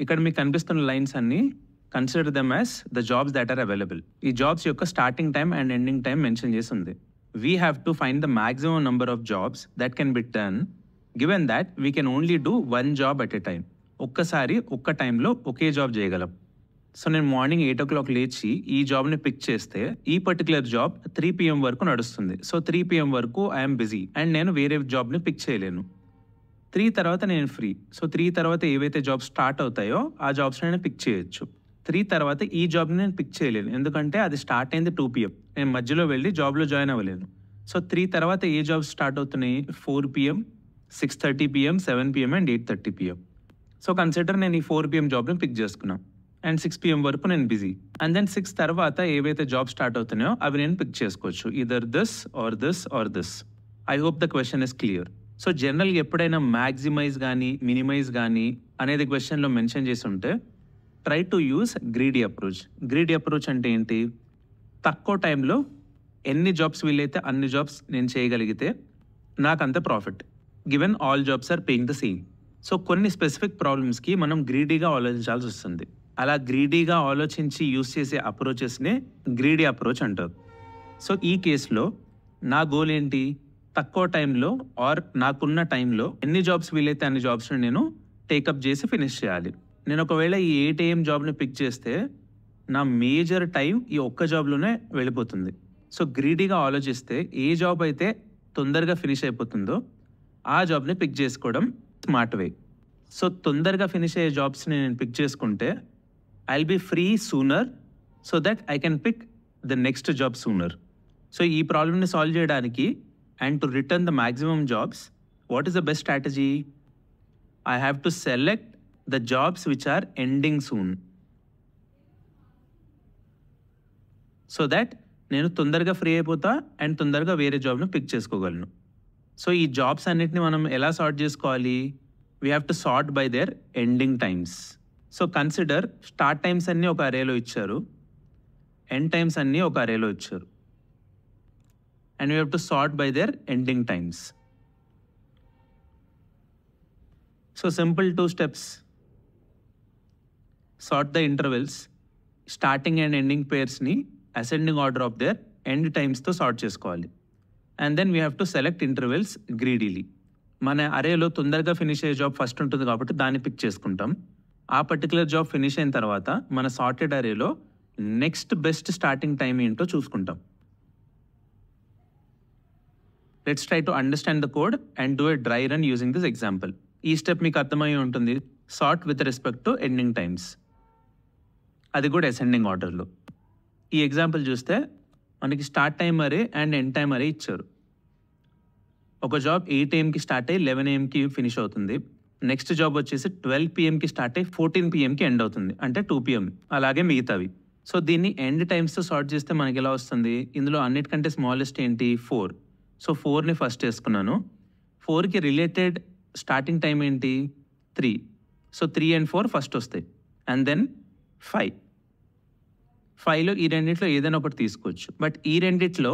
ఇక్కడ మీకు కనిపిస్తున్న లైన్స్ అన్ని consider them as the jobs that are available. ఈ జాబ్స్ యొక్క starting time and ending time mention చేసి ఉంది. We have to find the maximum number of jobs that can be done given that we can only do 1 job at a time. ఒక్కసారి ఒక్క టైంలో ఒకే job చేయగలం. So నేను morning 8 o'clock లేచి ఈ జాబ్ని పిక్ చేస్తే ఈ పర్టికులర్ జాబ్ 3 PM వరకు నడుస్తుంది. సో 3 PM వరకు ఐఎమ్ బిజీ అండ్ నేను వేరే జాబ్ని పిక్ చేయలేను. 3 తర్వాత నేను ఫ్రీ. సో 3 తర్వాత ఏవైతే జాబ్స్ స్టార్ట్ అవుతాయో ఆ జాబ్స్ నేను పిక్ చేయొచ్చు. 3 తర్వాత ఈ జాబ్ని నేను పిక్ చేయలేను, ఎందుకంటే అది స్టార్ట్ అయింది 2 PM. నేను మధ్యలో వెళ్ళి జాబ్లో జాయిన్ అవ్వలేను. సో 3 తర్వాత ఏ జాబ్స్ స్టార్ట్ అవుతున్నాయి? 4 PM, 6:30 PM, 7 PM and 8:30 PM. So consider నేను ఈ 4 PM జాబ్ని పిక్ చేసుకున్నాను అండ్ 6 PM వరకు నేను బిజీ. అండ్ దెన్ 6 తర్వాత ఏవైతే జాబ్ స్టార్ట్ అవుతున్నాయో అవి నేను పిక్ చేసుకోవచ్చు, either this or this or this. I hope the question is clear. So జనరల్గా ఎప్పుడైనా మ్యాక్సిమైజ్ కానీ మినిమైజ్ కానీ అనేది క్వశ్చన్లో మెన్షన్ చేసి ఉంటే try to use greedy approach. Greedy approach అంటే ఏంటి? తక్కువ టైంలో ఎన్ని జాబ్స్ వీలైతే అన్ని జాబ్స్ నేను చేయగలిగితే నాకు అంత profit, given all jobs are paying the same. So కొన్ని స్పెసిఫిక్ ప్రాబ్లమ్స్కి మనం గ్రీడీగా ఆలోచించాల్సి వస్తుంది. అలా గ్రీడీగా ఆలోచించి యూస్ చేసే అప్రోచెస్నే గ్రీడీ అప్రోచ్ అంటారు. సో ఈ కేసులో నా గోల్ ఏంటి? తక్కువ టైంలో ఆర్ నాకున్న టైంలో ఎన్ని జాబ్స్ వీలైతే అన్ని జాబ్స్ని నేను టేకప్ చేసి ఫినిష్ చేయాలి. నేను ఒకవేళ ఈ 8 AM జాబ్ని పిక్ చేస్తే నా మేజర్ టైం ఈ ఒక్క జాబ్లోనే వెళ్ళిపోతుంది. సో గ్రీడీగా ఆలోచిస్తే ఏ జాబ్ అయితే తొందరగా ఫినిష్ అయిపోతుందో ఆ జాబ్ని పిక్ చేసుకోవడం స్మార్ట్ వే. సో తొందరగా ఫినిష్ అయ్యే జాబ్స్ని నేను పిక్ చేసుకుంటే I'll be free sooner so that I can pick the next job sooner. So ఈ ప్రాబ్లమ్ని సాల్వ్ చేయడానికి and to return the maximum jobs, what is the best strategy? I have to select the jobs which are ending soon so that నేను తొందరగా free అయిపోతా and తొందరగా వేరే జాబ్ను pick చేసుకోగలను. సో ఈ జాబ్స్ అన్నిటిని మనం ఎలా సార్ట్ చేసుకోవాలి? We have to sort by their ending times. So consider start times అన్నీ ఒక అరేలో ఇచ్చారు, ఎండ్ టైమ్స్ అన్నీ ఒక అరేలో ఇచ్చారు and we have to sort by their ending times. So simple 2 steps. Sort the intervals, starting and ending పేర్స్ని ascending order of their end టైమ్స్తో సార్ట్ చేసుకోవాలి. And then we have to select intervals greedily. మన అరేలో తొందరగా finish అయ్యే job first ఉంటుంది కాబట్టి దాన్ని పిక్ చేసుకుంటాం. ఆ పర్టికులర్ జాబ్ ఫినిష్ అయిన తర్వాత మన సార్టెడ్ అరేలో నెక్స్ట్ బెస్ట్ స్టార్టింగ్ టైం ఏంటో చూసుకుంటాం. Let's try to understand the code and do a dry run using this example. ఈ స్టెప్ మీకు అర్థమై ఉంటుంది. Sort with respect to ending times, అది కూడా అసెండింగ్ ఆర్డర్లో. ఈ ఎగ్జాంపుల్ చూస్తే మనకి start time array and end time array ఇచ్చారు. ఒక జాబ్ 8 AMకి స్టార్ట్ అయ్యి 11 AMకి ఫినిష్ అవుతుంది. నెక్స్ట్ జాబ్ వచ్చేసి 12 PMకి స్టార్ట్ అయ్యి 14 PMకి ఎండ్ అవుతుంది, అంటే 2 PM. అలాగే మిగతావి. సో దీన్ని ఎండ్ టైమ్స్తో సార్ట్ చేస్తే మనకి ఎలా వస్తుంది? ఇందులో అన్నిటికంటే స్మాలెస్ట్ ఏంటి? 4. సో 4ని ఫస్ట్ వేసుకున్నాను. 4కి రిలేటెడ్ స్టార్టింగ్ టైం ఏంటి? 3. సో 3 and 4 ఫస్ట్ వస్తాయి. And then 5. 5లో ఈ రెండిట్లో ఏదైనా ఒకటి తీసుకోవచ్చు. బట్ ఈ రెండిట్లో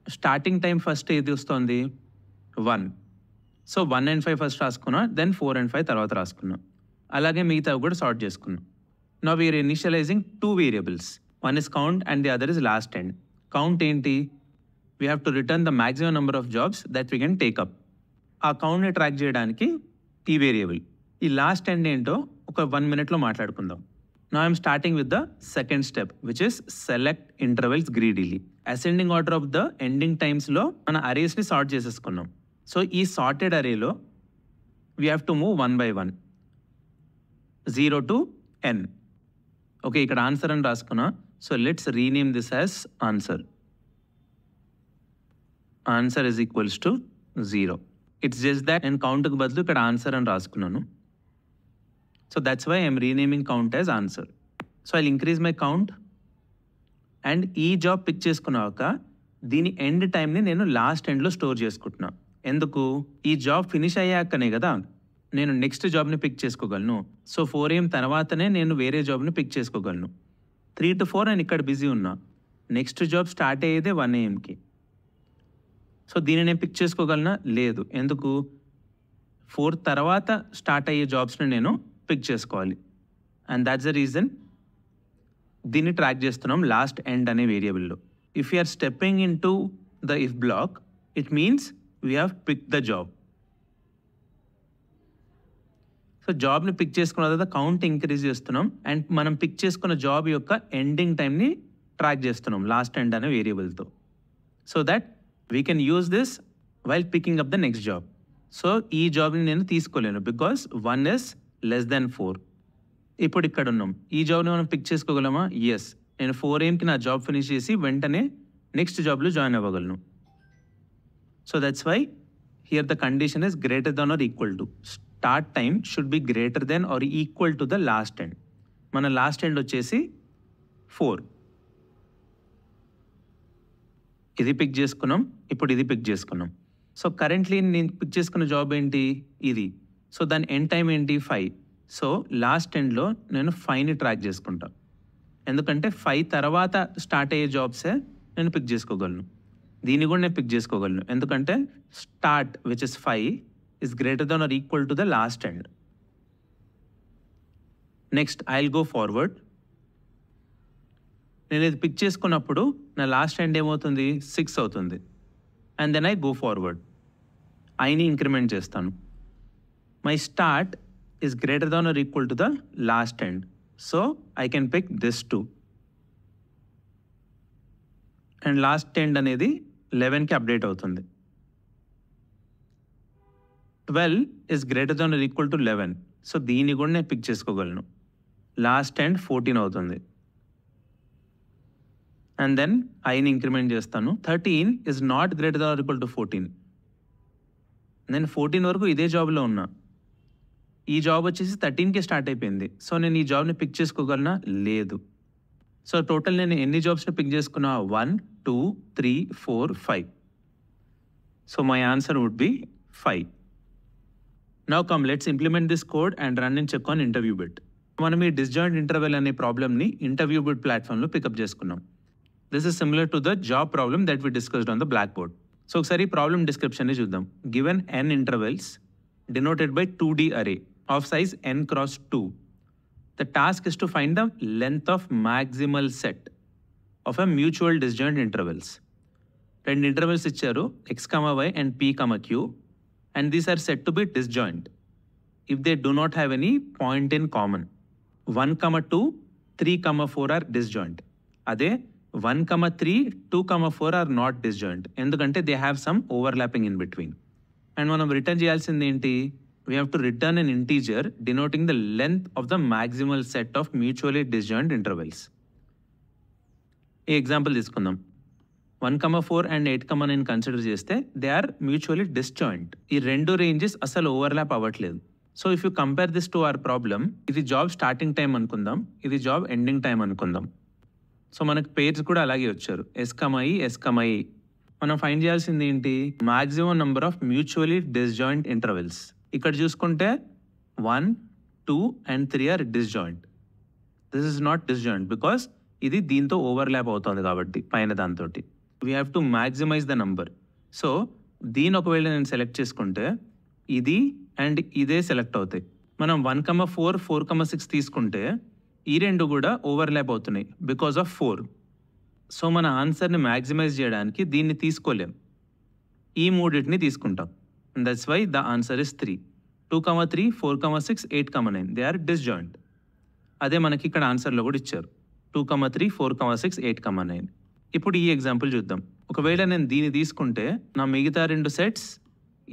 స్టార్టింగ్ టైం ఫస్ట్ ఏది వస్తుంది? 1. సో 1 and 5 ఫస్ట్ రాసుకున్నా, దెన్ 4 and 5 తర్వాత రాసుకున్నాం. అలాగే మిగతా కూడా సార్ట్ చేసుకున్నాం. Now we're initializing 2 variables. One is count and the other is last end. Count ఏంటి? We have to return the maximum number of jobs that we can take up. ఆ కౌంట్ని ట్రాక్ చేయడానికి ఈ వేరియబుల్. ఈ లాస్ట్ ఎండ్ ఏంటో ఒక 1 minute మాట్లాడుకుందాం. Now I'm starting with the second step, which is select intervals greedily. Ascending order of the ending times లో మన అరేస్ని సార్ట్ చేసేసుకున్నాం. సో ఈ సార్టెడ్ అరేలో we have to move 1 by 1, 0 to n. Okay, ఇక్కడ ఆన్సర్ అని రాసుకున్నా. So let's rename this as answer. Answer is equals to 0. It's just that నేను కౌంట్కి బదులు ఇక్కడ ఆన్సర్ అని రాసుకున్నాను. So that's why I'm renaming count as answer. So I'll increase my count and ఈ జాబ్ పిక్ చేసుకున్నాక దీని ఎండ్ టైంని నేను లాస్ట్ ఎండ్లో స్టోర్ చేసుకుంటున్నా. ఎందుకు? ఈ జాబ్ ఫినిష్ అయ్యాకనే కదా నేను నెక్స్ట్ జాబ్ని పిక్ చేసుకోగలను. సో 4 AM తర్వాతనే నేను వేరే జాబ్ని పిక్ చేసుకోగలను. 3 to 4 నేను ఇక్కడ బిజీ ఉన్నా. నెక్స్ట్ జాబ్ స్టార్ట్ అయ్యేదే 1 AMకి. సో దీన్ని నేను పిక్ చేసుకోగలనా? లేదు. ఎందుకు? 4 తర్వాత స్టార్ట్ అయ్యే జాబ్స్ని నేను పిక్ చేసుకోవాలి. అండ్ దాట్స్ ద రీజన్ దీన్ని ట్రాక్ చేస్తున్నాం లాస్ట్ ఎండ్ అనే వేరియబుల్లో. If you're stepping into the if block, it means we have pick the job. So జాబ్ని పిక్ చేసుకున్న తర్వాత కౌంట్ ఇంక్రీజ్ చేస్తున్నాం అండ్ మనం పిక్ చేసుకున్న జాబ్ యొక్క ఎండింగ్ టైంని ట్రాక్ చేస్తున్నాం లాస్ట్ ఎండ్ అనే వేరియబుల్తో. So that we can use this while picking up the next job. So ఈ జాబ్ని నేను తీసుకోలేను బికాస్ 1 is less than 4. ఇప్పుడు ఇక్కడ ఉన్నాం, ఈ జాబ్ని మనం పిక్ చేసుకోగలమా? ఎస్, నేను 4 AM నా జాబ్ ఫినిష్ చేసి వెంటనే నెక్స్ట్ జాబ్లో జాయిన్ అవ్వగలను. So that's why here the condition is greater than or equal to. Start time should be greater than or equal to the last end. మన last end వచ్చేసి 4. ఇది pick చేసుకున్నాం, ఇప్పుడు ఇది పిక్ చేసుకున్నాం. సో కరెంట్లీ నేను pick చేసుకున్న job ఏంటి? ఇది. సో దాని ఎండ్ టైం ఏంటి? 5. సో లాస్ట్ ఎండ్లో నేను 5ని ట్రాక్ చేసుకుంటాను, ఎందుకంటే 5 తర్వాత స్టార్ట్ అయ్యే జాబ్సే నేను పిక్ చేసుకోగలను. దీన్ని కూడా నేను పిక్ చేసుకోగలను, ఎందుకంటే start which is 5 is greater than or equal to the last end. Next, I'll go forward. నేను ఇది పిక్ చేసుకున్నప్పుడు నా లాస్ట్ ఎండ్ ఏమవుతుంది? 6 అవుతుంది. And then I go forward. ఐని ఇంక్రిమెంట్ చేస్తాను. My start is greater than or equal to the last end. So I can pick this 2. And last end అనేది 11కి అప్డేట్ అవుతుంది. 12 is greater than or equal to 11. So దీన్ని కూడా నేను pick చేసుకోగలను. Last end 14 అవుతుంది. And then ఐని increment చేస్తాను. 13 is not greater than or equal to 14. నేను 14 వరకు ఇదే జాబ్లో ఉన్నా. ఈ జాబ్ వచ్చేసి 13కి స్టార్ట్ అయిపోయింది. సో నేను ఈ జాబ్ని పిక్ చేసుకోగలనా? లేదు. సో టోటల్ నేను ఎన్ని జాబ్స్ని పిక్ చేసుకున్నా? 1, 2, 3, 4, 5. So my answer would be 5. Now come, let's implement this code and run and check on interview bit. మనం ఈ disjoint interval అనే ప్రాబ్లమ్ని ఇంటర్వ్యూ బిట్ ప్లాట్ఫామ్లో పికప్ చేసుకున్నాం. This is similar to the job problem that we discussed on the blackboard. So ఒకసారి problem డిస్క్రిప్షన్ని చూద్దాం. Given n intervals denoted by 2D array of size n cross 2. The task is to find the length of maximal set of a mutual disjoint intervals. 2 intervals ఇచ్చారు, x, y and p, q. And these are said to be disjoint if they do not have any point in common. 1, 2, 3, 4 are disjoint. Ade 1, 3, 2, 4 are not disjoint. Endukante they have some overlapping in between. And manam return cheyalsindi enti? We have to return an integer denoting the length of the maximal set of mutually disjoint intervals. ఈ example తీసుకుందాం. 1, 4 and 8, 9 consider చేస్తే they are mutually disjoint. ఈ 2 ranges అసలు overlap అవ్వట్లేదు. So if you compare this to our problem, ఇది job starting time అనుకుందాం, ఇది job ending time అనుకుందాం. సో మనకు పేర్స్ కూడా అలాగే వచ్చారు, ఎస్కమై ఎస్కమై. మనం ఫైండ్ చేయాల్సింది ఏంటి? Maximum number of mutually disjoint intervals. ఇక్కడ చూసుకుంటే 1, 2 and 3 are disjoint. This is not disjoint because ఇది దీంతో ఓవర్లాప్ అవుతుంది కాబట్టి పైన దాంతో. We have to maximise the number. So దీని ఒకవేళ నేను సెలెక్ట్ చేసుకుంటే ఇది అండ్ ఇదే సెలెక్ట్ అవుతాయి. మనం 1, 4, 4, 6 తీసుకుంటే ఈ 2 కూడా ఓవర్లాప్ అవుతున్నాయి బికాస్ ఆఫ్ 4. సో మన ఆన్సర్ని మ్యాక్సిమైజ్ చేయడానికి దీన్ని తీసుకోలేం, ఈ 3 తీసుకుంటాం. That's why the answer is 3. 2, 3, 4, 6, 8, 9 they are disjoint. అదే మనకి ఇక్కడ ఆన్సర్లో కూడా ఇచ్చారు, 2, 3, 4, 6, 8, 9. ఇప్పుడు ఈ ఎగ్జాంపుల్ చూద్దాం. ఒకవేళ నేను దీన్ని తీసుకుంటే నా మిగతా 2 సెట్స్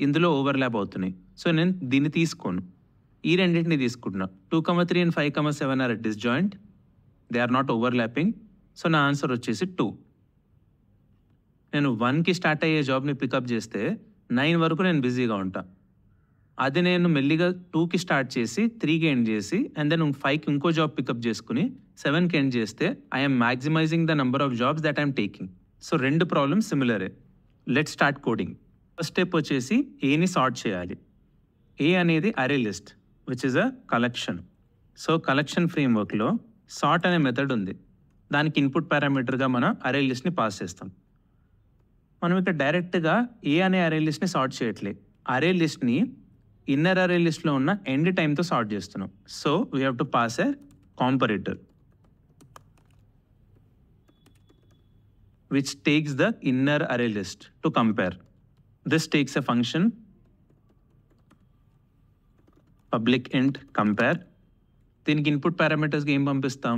ఇందులో ఓవర్లాప్ అవుతున్నాయి. సో నేను దీన్ని తీసుకోను, ఈ 2 తీసుకుంటున్నా. 2, 3 and 5, 7 are disjoint, they are not overlapping. So నా ఆన్సర్ వచ్చేసి 2. నేను 1కి స్టార్ట్ అయ్యే జాబ్ని పికప్ చేస్తే 9 వరకు నేను బిజీగా ఉంటా. అది నేను మెల్లిగా 2కి స్టార్ట్ చేసి 3కి ఎండ్ చేసి అండ్ దెన్ 5కి ఇంకో జాబ్ పికప్ చేసుకుని 7కి ఎండ్ చేస్తే I'm maximising the number of jobs that I'm taking. So 2 problems సిమిలరే. Let start coding. First step వచ్చేసి ఏని సార్ట్ చేయాలి. ఏ అనేది array list which is a collection. So collection ఫ్రేమ్వర్క్లో సార్ట్ అనే మెథడ్ ఉంది. దానికి ఇన్పుట్ పారామీటర్గా మనం అరే లిస్ట్ని పాస్ చేస్తాం. మనం ఇక్కడ డైరెక్ట్గా ఏ అనే అరే లిస్ట్ని సార్ట్ చేయట్లే. అరే లిస్ట్ని ఇన్నర్ అరే లిస్ట్లో ఉన్న ఎండ్ టైంతో సార్ట్ చేస్తున్నాం. So we have to pass a comparator which takes the inner array list to compare. This takes a function public int compare. దీనికి ఇన్పుట్ పారామీటర్స్కి ఏం పంపిస్తాం?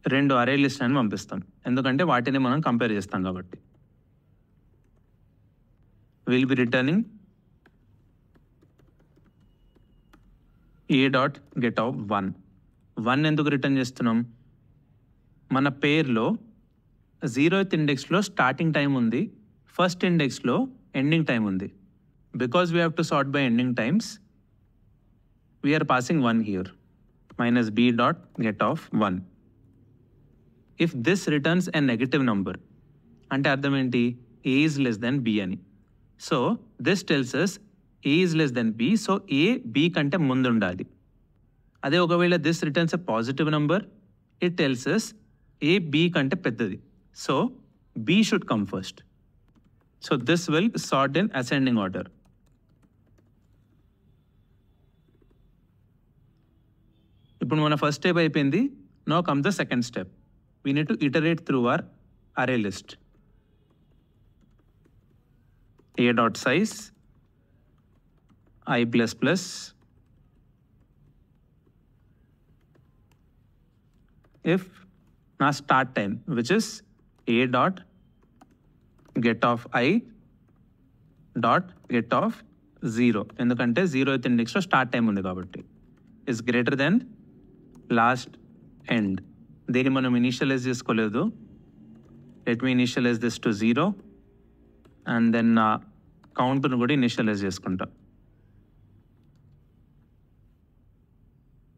2 అరే లిస్ట్ అని పంపిస్తాం, ఎందుకంటే వాటిని మనం కంపేర్ చేస్తాం కాబట్టి. Will be returning a.getOf1. 1 ఎందుకు రిటర్న్ చేస్తున్నాం? మన పేర్లో 0th ఇండెక్స్లో స్టార్టింగ్ టైం ఉంది, ఫస్ట్ ఇండెక్స్లో ఎండింగ్ టైం ఉంది. Because we have to sort by ending times, we're passing 1 here, -b.getOf1. If this returns a negative number అంటే అర్థం ఏంటి? a is less than b అని. So this tells us a is less than b, so a b కంటే ముందు ఉండాలి. అదే ఒకవేళ this returns a positive number, it tells us a b కంటే పెద్దది, so b should come first. So this will sort in ascending order. ఇప్పుడు మన first step అయిపోయింది. Now comes the second step. We need to iterate through our array list. a.size i++ if నా start time which is a.getOf(i.getOf0), ఎందుకంటే 0th ఇండెక్స్లో start time ఉంది కాబట్టి, is greater than last end. దీన్ని మనం initialise చేసుకోలేదు. Let me initialise this to 0 and then నా కౌంట్ను కూడా ఇనిషియలైజ్ చేసుకుంటాం.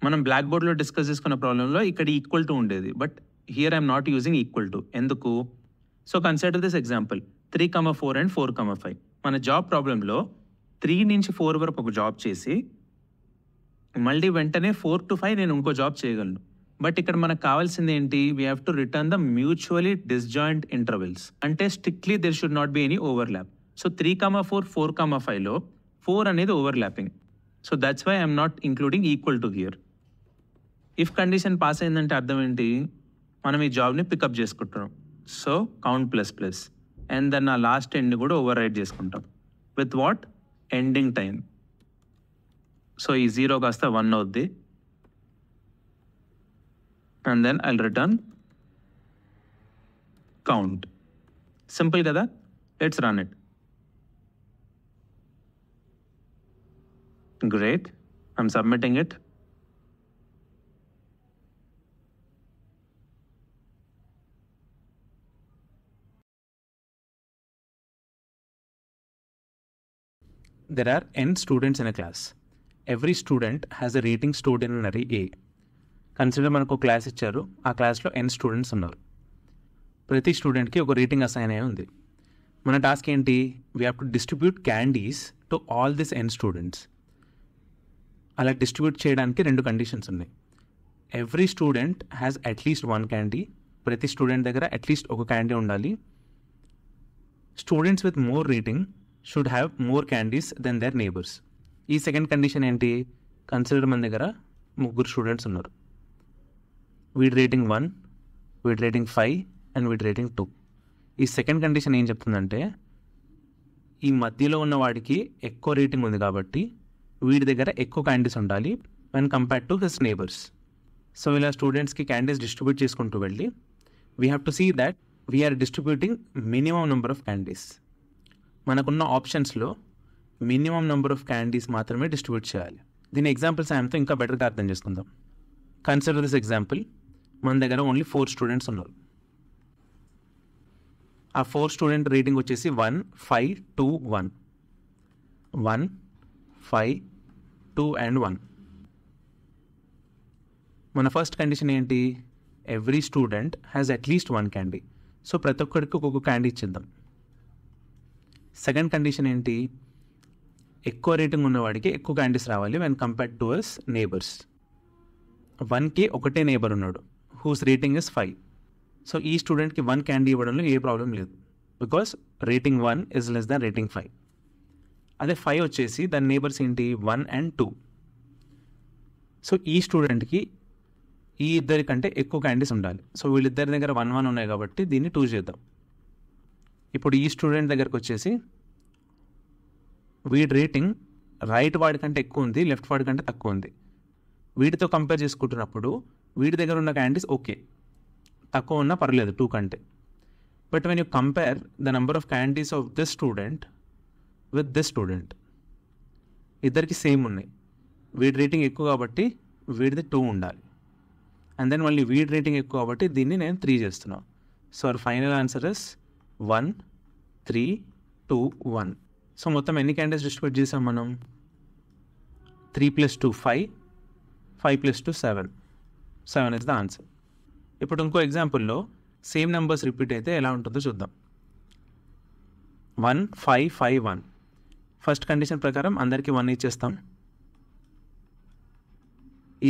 మనం బ్లాక్ బోర్డ్లో డిస్కస్ చేసుకున్న ప్రాబ్లంలో ఇక్కడ ఈక్వల్ టు ఉండేది, but here I'm not using equal to. ఎందుకు? So consider this example 3,4 and 4,5. మన జాబ్ ప్రాబ్లంలో 3 నుంచి 4 వరకు ఒక జాబ్ చేసి మళ్ళీ వెంటనే 4 to 5 నేను ఇంకో జాబ్ చేయగలను. బట్ ఇక్కడ మనకు కావాల్సింది ఏంటి? We have to return the mutually disjoint intervals. అంటే strictly there should not be any overlap. So 3,4, 4,5లో 4 అనేది overlapping. So that's why I'm not including equal to here. If condition pass అయిందంటే అర్థం ఏంటి? మనం ఈ జాబ్ని పికప్ చేసుకుంటున్నాం. సో కౌంట్ ++ అండ్ దెన్ ఆ లాస్ట్ ఎండ్ని కూడా ఓవర్ రైట్ చేసుకుంటాం with what? Ending time. So ఈ 0 కాస్త 1 అవుద్ది. And then I'll return count. Simple కదా? Let's run it. Great, I'm submitting it. There are n students in a class. Every student has a rating stored in an array A. Consider మనకు ఒక class ఇచ్చారు, ఆ క్లాస్లో n students ఉన్నారు. ప్రతి స్టూడెంట్కి ఒక రేటింగ్ అసైన్ అయి ఉంది. మన టాస్క్ ఏంటి? We have to distribute candies to all this n students. అలా డిస్ట్రిబ్యూట్ చేయడానికి 2 కండిషన్స్ ఉన్నాయి. Every student has at least 1 candy. ప్రతి స్టూడెంట్ దగ్గర అట్లీస్ట్ ఒక క్యాండీ ఉండాలి. Students with more rating should have more candies than their neighbours. ఈ second condition ఏంటి? Consider మన దగ్గర 3 స్టూడెంట్స్ ఉన్నారు. వీడి రేటింగ్ 1, వీడి రేటింగ్ 5 అండ్ వీడి రేటింగ్ 2. ఈ సెకండ్ కండిషన్ ఏం చెప్తుందంటే ఈ మధ్యలో ఉన్న వాడికి ఎక్కువ రేటింగ్ ఉంది కాబట్టి వీడి దగ్గర ఎక్కువ క్యాండీస్ ఉండాలి when compare to his neighbours. So ఇలా స్టూడెంట్స్కి క్యాండీస్ డిస్ట్రిబ్యూట్ చేసుకుంటూ వెళ్ళి we have to see that we're distributing minimum number of candies. మనకున్న ఆప్షన్స్లో మినిమం నెంబర్ ఆఫ్ క్యాండీస్ మాత్రమే డిస్ట్రిబ్యూట్ చేయాలి. దీని ఎగ్జాంపుల్ సాయంతో ఇంకా బెటర్గా అర్థం చేసుకుందాం. Consider this example. మన దగ్గర ఓన్లీ 4 స్టూడెంట్స్ ఉన్నారు. ఆ 4 స్టూడెంట్ రేటింగ్ వచ్చేసి 1, 5, 2, 1. 1, 5, 2 అండ్ 1. మన ఫస్ట్ కండిషన్ ఏంటి? Every student has at least 1 candy. So ప్రతి ఒక్కరికి ఒక్కొక్క క్యాండీ ఇచ్చేద్దాం. సెకండ్ కండిషన్ ఏంటి? ఎక్కువ రేటింగ్ ఉన్నవాడికి ఎక్కువ క్యాండీస్ రావాలి when compared to us neighbours. 1కి ఒకటే నేబర్ ఉన్నాడు హూస్ రేటింగ్ ఇస్ 5. సో ఈ స్టూడెంట్కి 1 క్యాండీ ఇవ్వడంలో ఏ ప్రాబ్లం లేదు, because rating 1 is less than rating 5. అదే 5 వచ్చేసి దాని నేబర్స్ ఏంటి 1 and 2. సో ఈ స్టూడెంట్కి ఈ ఇద్దరి కంటే ఎక్కువ క్యాండిడేట్స్ ఉండాలి. సో వీళ్ళిద్దరి దగ్గర 1 1 ఉన్నాయి కాబట్టి దీన్ని 2 చేద్దాం. ఇప్పుడు ఈ స్టూడెంట్ దగ్గరకు వచ్చేసి వీడి రేటింగ్ రైట్ వాడి కంటే ఎక్కువ ఉంది, లెఫ్ట్ వాడి కంటే తక్కువ ఉంది. వీటితో కంపేర్ చేసుకుంటున్నప్పుడు వీడి దగ్గర ఉన్న క్యాండిడేట్స్ ఓకే, తక్కువ ఉన్నా పర్లేదు 2 కంటే. But when you compare the number of candidates of this student with this student, ఇద్దరికి సేమ్ ఉన్నాయి. వీడి రేటింగ్ ఎక్కువ కాబట్టి వీడిది 2 ఉండాలి. అండ్ దెన్ మళ్ళీ వీడి రేటింగ్ ఎక్కువ కాబట్టి దీన్ని నేను 3 చేస్తున్నాను. So our final answer is 1 3 2 1. So మొత్తం ఎన్ని క్యాండిడేట్స్ డిస్ట్రిబ్యూట్ చేసాం మనం? 3 + 2 5, 5 + 2 7. 7 ఇస్ ద ఆన్సర్. ఇప్పుడు ఇంకో ఎగ్జాంపుల్లో సేమ్ నెంబర్స్ రిపీట్ అయితే ఎలా ఉంటుందో చూద్దాం. 1 5 5 1. ఫస్ట్ కండిషన్ ప్రకారం అందరికీ 1 ఇచ్చేస్తాం.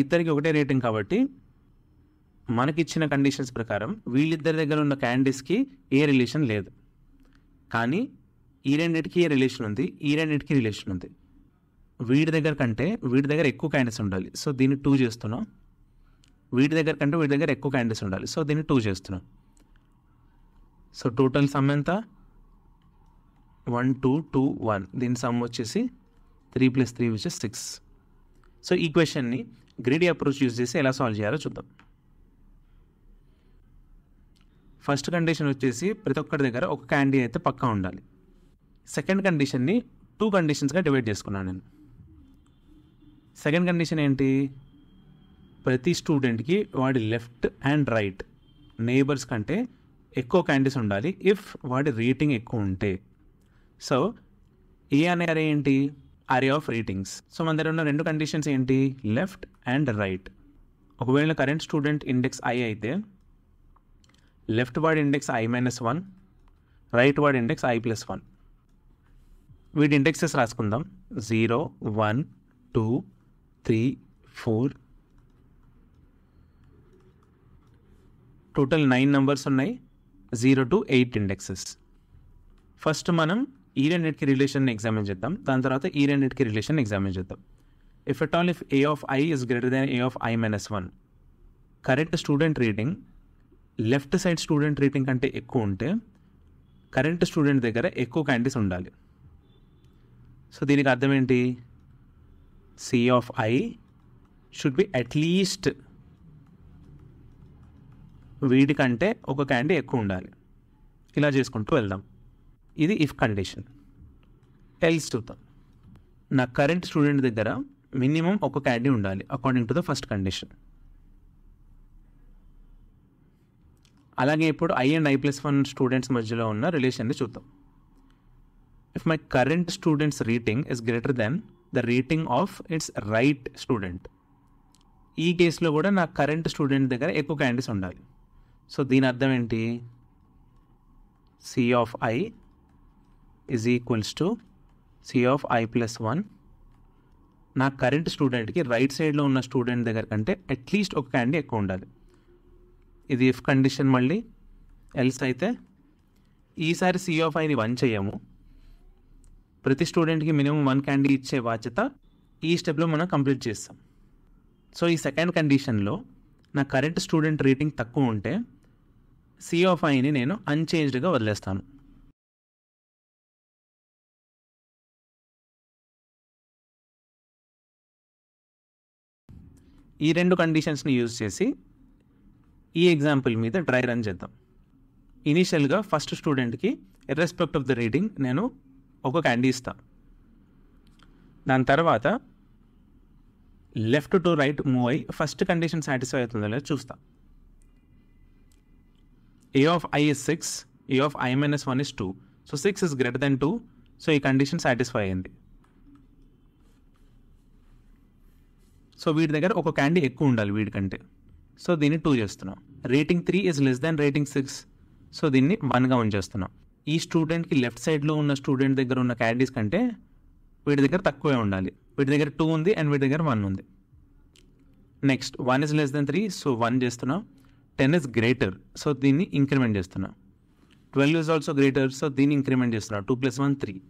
ఇద్దరికి ఒకటే రేటింగ్ కాబట్టి మనకిచ్చిన కండిషన్స్ ప్రకారం వీళ్ళిద్దరి దగ్గర ఉన్న క్యాండిడేట్స్కి ఏ రిలేషన్ లేదు, కానీ ఈ రెండింటికి ఏ రిలేషన్ ఉంది, ఈ రెండింటికి రిలేషన్ ఉంది. వీడి దగ్గర కంటే వీడి దగ్గర ఎక్కువ క్యాండిడేట్స్ ఉండాలి, సో దీన్ని 2 చేస్తున్నాం. వీడి దగ్గర కంటే వీడి దగ్గర ఎక్కువ క్యాండిడేట్స్ ఉండాలి, సో దీన్ని 2 చేస్తున్నాం. సో టోటల్ సమ్ ఎంత? 1 2 2 1. దీని సమ్ వచ్చేసి 3 + 3 which is 6. సో ఈ క్వశ్చన్ని గ్రీడీ అప్రోచ్ యూజ్ చేసి ఎలా సాల్వ్ చేయాలో చూద్దాం. ఫస్ట్ కండిషన్ వచ్చేసి ప్రతి ఒక్కరి దగ్గర ఒక క్యాండిడేట్ అయితే పక్కా ఉండాలి. సెకండ్ కండిషన్ని 2 కండిషన్స్గా డివైడ్ చేసుకున్నాను నేను. సెకండ్ కండిషన్ ఏంటి? ప్రతి స్టూడెంట్కి వాడి లెఫ్ట్ అండ్ రైట్ నేబర్స్ కంటే ఎక్కువ క్యాండిడేట్స్ ఉండాలి ఇఫ్ వాడి రేటింగ్ ఎక్కువ ఉంటే. సో ఏ అనే అరే ఏంటి? అరే ఆఫ్ రేటింగ్స్. సో మన దగ్గర ఉన్న 2 కండిషన్స్ ఏంటి? Left and right. ఒకవేళ కరెంట్ స్టూడెంట్ ఇండెక్స్ I అయితే లెఫ్ట్ వాడి ఇండెక్స్ I-1, రైట్ వాడి ఇండెక్స్ I+1. వీటి ఇండెక్సెస్ రాసుకుందాం. 0 1 2 3 4. టోటల్ 9 నెంబర్స్ ఉన్నాయి. 0 to 8 ఇండెక్సెస్. ఫస్ట్ మనం ఈ రెండింటికి రిలేషన్ ఎగ్జామిన్ చేద్దాం, దాని తర్వాత ఈ రెండింటికి రిలేషన్ ఎగ్జామిన్ చేద్దాం. If at all if A of I is greater than A of I-1, current student rating left side student rating కంటే ఎక్కువ ఉంటే కరెంట్ స్టూడెంట్ దగ్గర ఎక్కువ క్యాండిడేట్స్ ఉండాలి. సో దీనికి అర్థం ఏంటి? C of I should be at least వీడికంటే ఒక క్యాండిడేట్ ఎక్కువ ఉండాలి. ఇలా చేసుకుంటూ వెళ్దాం. ఇది ఇఫ్ కండిషన్. ఎల్స్ చూద్దాం. నా కరెంట్ స్టూడెంట్ దగ్గర మినిమం ఒక క్యాండిడేట్ ఉండాలి according to the first condition. అలాగే ఇప్పుడు I and I+1 స్టూడెంట్స్ మధ్యలో ఉన్న రిలేషన్ని చూద్దాం. If my current students rating is greater then the rating of it's right student, ఈ కేసులో కూడా నా కరెంట్ స్టూడెంట్ దగ్గర ఎక్కువ క్యాండిడేట్స్ ఉండాలి. సో దీని అర్థం ఏంటి? C of I is equals to C of I+1. నా కరెంట్ స్టూడెంట్కి రైట్ సైడ్లో ఉన్న స్టూడెంట్ దగ్గర కంటే అట్లీస్ట్ ఒక క్యాండిడేట్ ఎక్కువ ఉండాలి. ఇది ఇఫ్ కండిషన్. మళ్ళీ ఎల్స్ అయితే ఈసారి C of Iని 1 చేయము. ప్రతి స్టూడెంట్కి మినిమం 1 క్యాండిడేట్ ఇచ్చే బాధ్యత ఈ స్టెప్లో మనం కంప్లీట్ చేస్తాం. సో ఈ సెకండ్ కండిషన్లో నా కరెంట్ స్టూడెంట్ రేటింగ్ తక్కువ ఉంటే C of Iని నేను అన్చేంజ్డ్గా వదిలేస్తాను. ఈ 2 కండిషన్స్ని యూజ్ చేసి ఈ ఎగ్జాంపుల్ మీద డ్రై రన్ చేద్దాం. ఇనీషియల్గా ఫస్ట్ స్టూడెంట్కి ఇర్రెస్పెక్ట్ ఆఫ్ ద రేటింగ్ నేను ఒక క్యాండీ ఇస్తాను. దాని తర్వాత లెఫ్ట్ టు రైట్ మూవ్ అయ్యి ఫస్ట్ కండిషన్ సాటిస్ఫై అవుతుందో లేదో చూస్తా. A of I is 6, A of I-1 is 2. So 6 is greater than 2. So ఈ కండిషన్ సాటిస్ఫై అయింది. సో వీడి దగ్గర ఒక క్యాండీ ఎక్కువ ఉండాలి వీడికంటే. సో దీన్ని 2 చేస్తున్నాం. Rating 3 is less than rating 6. So దీన్ని 1గా ఉంచేస్తున్నాం. ఈ స్టూడెంట్కి లెఫ్ట్ సైడ్లో ఉన్న స్టూడెంట్ దగ్గర ఉన్న క్యాండీస్ కంటే వీడి దగ్గర తక్కువే ఉండాలి. వీడి దగ్గర 2 ఉంది అండ్ వీడి దగ్గర 1 ఉంది. Next 1 is less than 3. So 1 చేస్తున్నాం. 10 is greater. సో దీన్ని ఇంక్రిమెంట్ చేస్తున్నాం. 12 is also greater. సో దీన్ని ఇంక్రిమెంట్ చేస్తున్నాం. 2 + 1 3.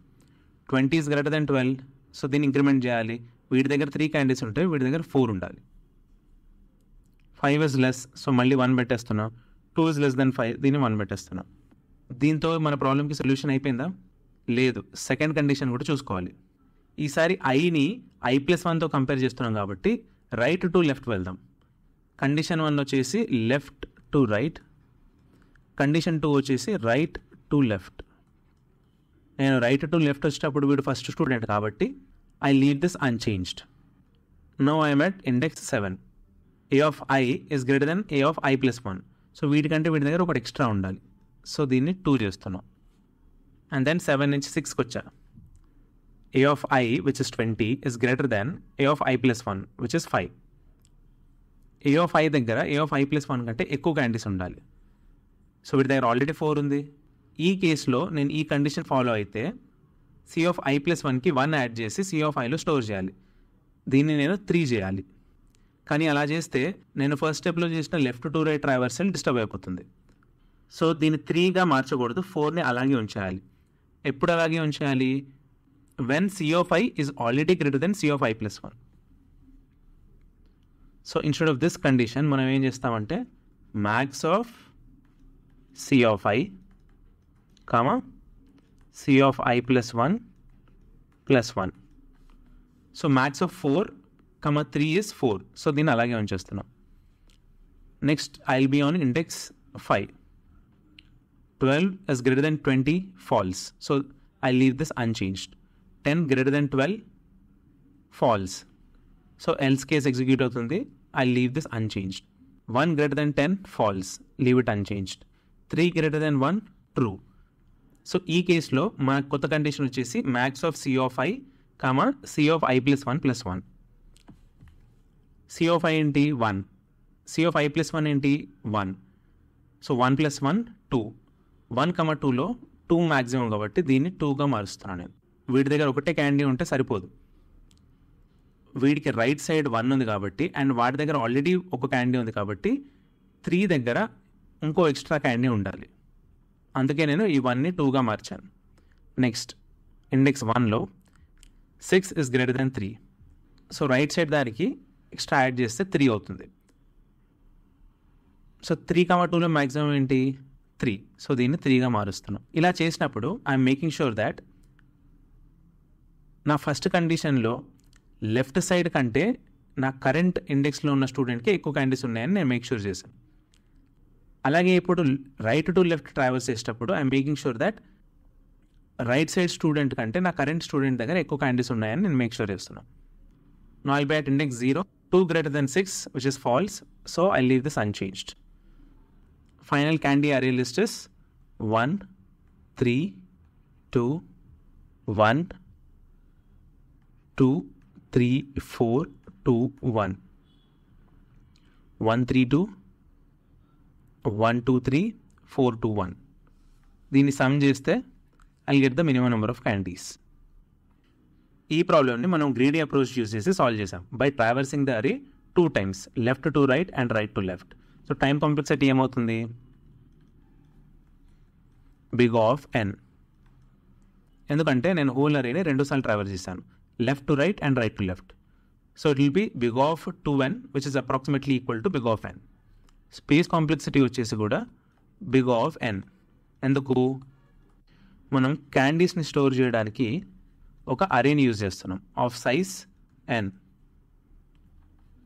20 is greater than 12. సో దీన్ని ఇంక్రిమెంట్ చేయాలి. వీడి దగ్గర 3 క్యాండీస్ ఉంటాయి, వీడి దగ్గర 4 ఉండాలి. 5 is less, సో మళ్ళీ 1 పెట్టేస్తున్నాం. 2 is less than 5, దీన్ని 1 పెట్టేస్తున్నాం. దీంతో మన ప్రాబ్లమ్కి సొల్యూషన్ అయిపోయిందా? లేదు. సెకండ్ కండిషన్ కూడా చూసుకోవాలి. ఈసారి ఐని I+1తో కంపేర్ చేస్తున్నాం కాబట్టి రైట్ టు లెఫ్ట్ వెళ్దాం. కండిషన్ 1 వచ్చేసి లెఫ్ట్ టు రైట్, కండిషన్ 2 వచ్చేసి రైట్ టు లెఫ్ట్. నేను రైట్ టు లెఫ్ట్ వచ్చేటప్పుడు వీడు ఫస్ట్ స్టూడెంట్ కాబట్టి I leave this unchanged. Now I'm at index 7. A of I is greater than A of I+1. So వీటికంటే వీడి దగ్గర ఒకటి ఎక్స్ట్రా ఉండాలి. సో దీన్ని 2 చేస్తున్నాం. అండ్ దెన్ 7 నుంచి 6కి వచ్చా. A of I which is 20 is greater than A of I+1 which is 5. A of I దగ్గర A of I+1 కంటే ఎక్కువ క్యాండీస్ ఉండాలి. సో వీడి దగ్గర ఆల్రెడీ 4 ఉంది. ఈ కేసులో నేను ఈ కండిషన్ ఫాలో అయితే C of I+1కి 1 యాడ్ చేసి C of Iలో స్టోర్ చేయాలి. దీన్ని నేను 3 చేయాలి. కానీ అలా చేస్తే నేను ఫస్ట్ స్టెప్లో చేసిన left to right traversal disturb అయిపోతుంది. సో దీన్ని 3గా మార్చకూడదు, 4ని అలాగే ఉంచేయాలి. ఎప్పుడు అలాగే ఉంచేయాలి? When C of I is already greater than C of I+1. So instead of this condition మనం ఏం చేస్తామంటే max of C of I, C of I+1 plus 1. So max of 4, 3 is 4. So దీన్ని అలాగే ఉంచేస్తున్నాం. Next I will be on index 5. 12 is greater than 20, false. So I leave this unchanged. 10 greater than 12, false. So else case execute అవుతుంది. I leave this unchanged. 1 greater than 10, false. Leave it unchanged. 3 greater than 1, true. So ఈ కేసులో మన కొత్త condition వచ్చేసి max of C of I, C of I+1 plus 1. C of I ఏంటి? 1. C of I+1 ఏంటి? 1. So 1 plus 1, 2. 1, 2లో 2 maximum కాబట్టి దీన్ని 2గా మారుస్తున్నాను నేను. వీడి దగ్గర ఒకటే క్యాండీ ఉంటే సరిపోదు. వీడికి రైట్ సైడ్ 1 ఉంది కాబట్టి అండ్ వాడి దగ్గర ఆల్రెడీ ఒక క్యాండీ ఉంది కాబట్టి 3 దగ్గర ఇంకో ఎక్స్ట్రా క్యాండీ ఉండాలి. అందుకే నేను ఈ 1ని 2గా మార్చాను. నెక్స్ట్ ఇండెక్స్ 1లో 6 is greater than 3. So right side దానికి ఎక్స్ట్రా యాడ్ చేస్తే 3 అవుతుంది. సో 3, 2లో మ్యాక్సిమం ఏంటి? 3. సో దీన్ని 3గా మారుస్తున్నాం. ఇలా చేసినప్పుడు ఐఎమ్ మేకింగ్ షూర్ దాట్ నా ఫస్ట్ కండిషన్లో లెఫ్ట్ సైడ్ కంటే నా కరెంట్ ఇండెక్స్లో ఉన్న స్టూడెంట్కి ఎక్కువ క్యాండీస్ ఉన్నాయని నేను మేక్ షూర్ చేశాను. అలాగే ఇప్పుడు రైట్ టు లెఫ్ట్ ట్రావెల్స్ చేసేటప్పుడు I'm making sure that right side student కంటే నా కరెంట్ స్టూడెంట్ దగ్గర ఎక్కువ క్యాండీస్ ఉన్నాయని నేను మేక్ షూర్ చేస్తున్నాను. Now I'll be at index 0, 2 greater than 6, which is false. So I'll leave this unchanged. Final candy array list is 1, 3, 2, 1, 2, 3, 4, 2, 1. 1, 3, 2, 1, 2, 3, 4, 2, 1. దీన్ని some చేస్తే I'll get the minimum number of candies. ఈ ప్రాబ్లమ్ని మనం greedy approach use చేసి solve చేసాం by traversing the array 2 times, left to right and right to left. So time complexity ఏమవుతుంది? Big of n. ఎందుకంటే నేను హోల్ అరేని 2 సార్లు ట్రావెల్ చేశాను, left to right and right to left. So it will be big of 2n which is approximately equal to big of n. Space complexity వచ్చేసి కూడా big of n. ఎందుకు? మనం క్యాండీస్ని store చేయడానికి ఒక అరేని యూజ్ చేస్తున్నాం ఆఫ్ సైజ్ n.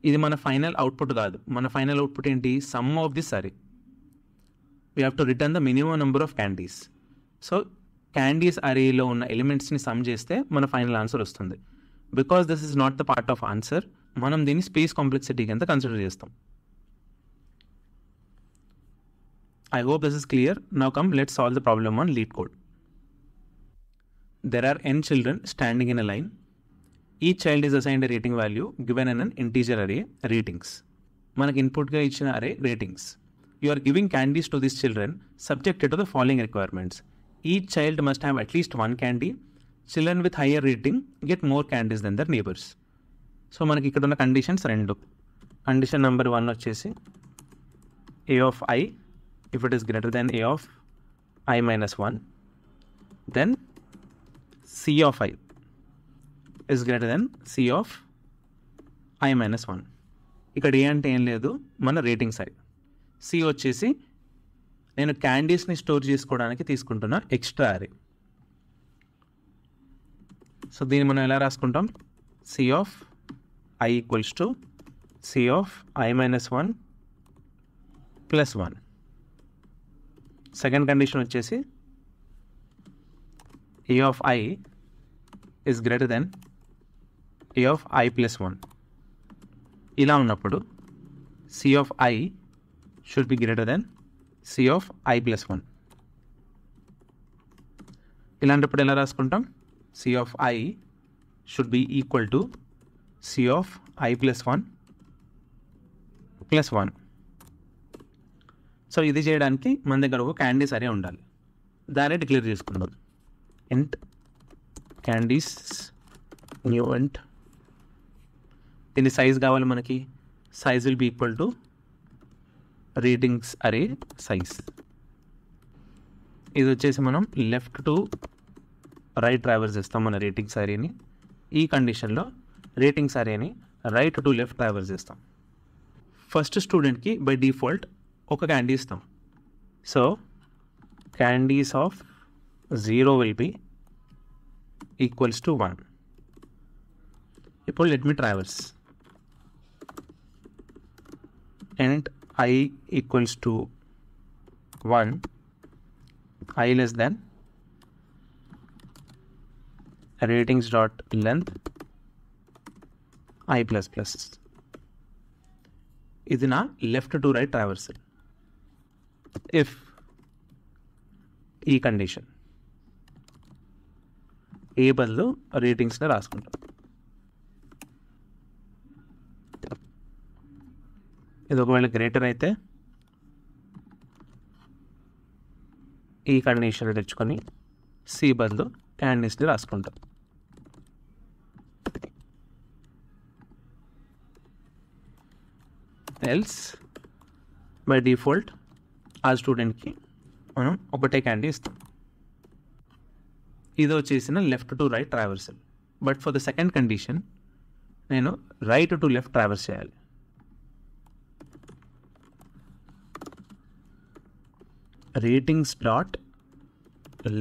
ఇది మన ఫైనల్ అవుట్పుట్ కాదు. మన ఫైనల్ అవుట్పుట్ ఏంటి? Sum of this array. We have to return the minimum number of candies. So candies అరేలో ఉన్న ఎలిమెంట్స్ని సమ్ చేస్తే మన ఫైనల్ ఆన్సర్ వస్తుంది. Because this is not the part of answer, మనం దీన్ని స్పేస్ కాంప్లెక్సిటీ కింద కన్సిడర్ చేస్తాం. I hope this is clear. Now come, let's solve the problem on LeetCode. There are n children standing in a line. Each child is assigned a rating value given in an integer array ratings. మనకి ఇన్పుట్గా ఇచ్చిన అరే ratings. You are giving candies to these children subjected to the following requirements. Each child must have at least 1 candy. Children with higher rating get more candies than their neighbors. So మనకి ఇక్కడ ఉన్న conditions 2. Condition number 1 వచ్చేసి a of I if it is greater than a of I minus 1, then C of I is greater than C of I minus 1. ఇక్కడ ఏ అంటే ఏం లేదు, మన rating side. C వచ్చేసి నేను క్యాండీస్ని స్టోర్ చేసుకోవడానికి తీసుకుంటున్న ఎక్స్ట్రా అరే. సో దీన్ని మనం ఎలా రాసుకుంటాం? C of I equals to C of I minus 1 plus 1. Second condition వచ్చేసి A of I is greater than A of I plus 1. ఇలా ఉన్నప్పుడు C of I should be greater than C of I plus 1. ఇలాంటప్పుడు ఎలా రాసుకుంటాం? C of I should be equal to C of I plus 1 plus 1. So ఇది చేయడానికి మన దగ్గర ఒక క్యాండీస్ అరే ఉండాలి. దాన్ని డిక్లేర్ చేసుకుందాం. ఇంట్ క్యాండీస్ న్యూ ఇంట్. దీని సైజ్ కావాలి మనకి. Size will be equal to ratings అరే సైజ్. ఇది వచ్చేసి మనం లెఫ్ట్ టు రైట్ ట్రావర్స్ చేస్తాం మన రేటింగ్స్ అరేని. ఈ కండిషన్లో రేటింగ్స్ అరేని రైట్ టు లెఫ్ట్ ట్రావర్స్ చేస్తాం. ఫస్ట్ స్టూడెంట్కి బై డిఫాల్ట్ ఒక క్యాండీ ఇస్తాం. So candies of 0 will be equals to 1. ఇప్పుడు let me traverse. and I equals to 1, I less than ratings dot length I plus plus. ఇది నా left to right traversal. If ఈ condition ఏ బదులు రేటింగ్స్ని రాసుకుంటాం. ఇది ఒకవేళ గ్రేటర్ అయితే ఈ కండిషన్ తెచ్చుకొని సి బదులు క్యాండీస్ని రాసుకుంటాం. ఎల్స్ బై డిఫాల్ట్ ఆ స్టూడెంట్కి మనం ఒకటే క్యాండీ ఇస్తాం. ఇది వచ్చేసిన left to right traversal. But for the second condition నేను రైట్ టు లెఫ్ట్ ట్రావర్స్ చేయాలి. Ratings dot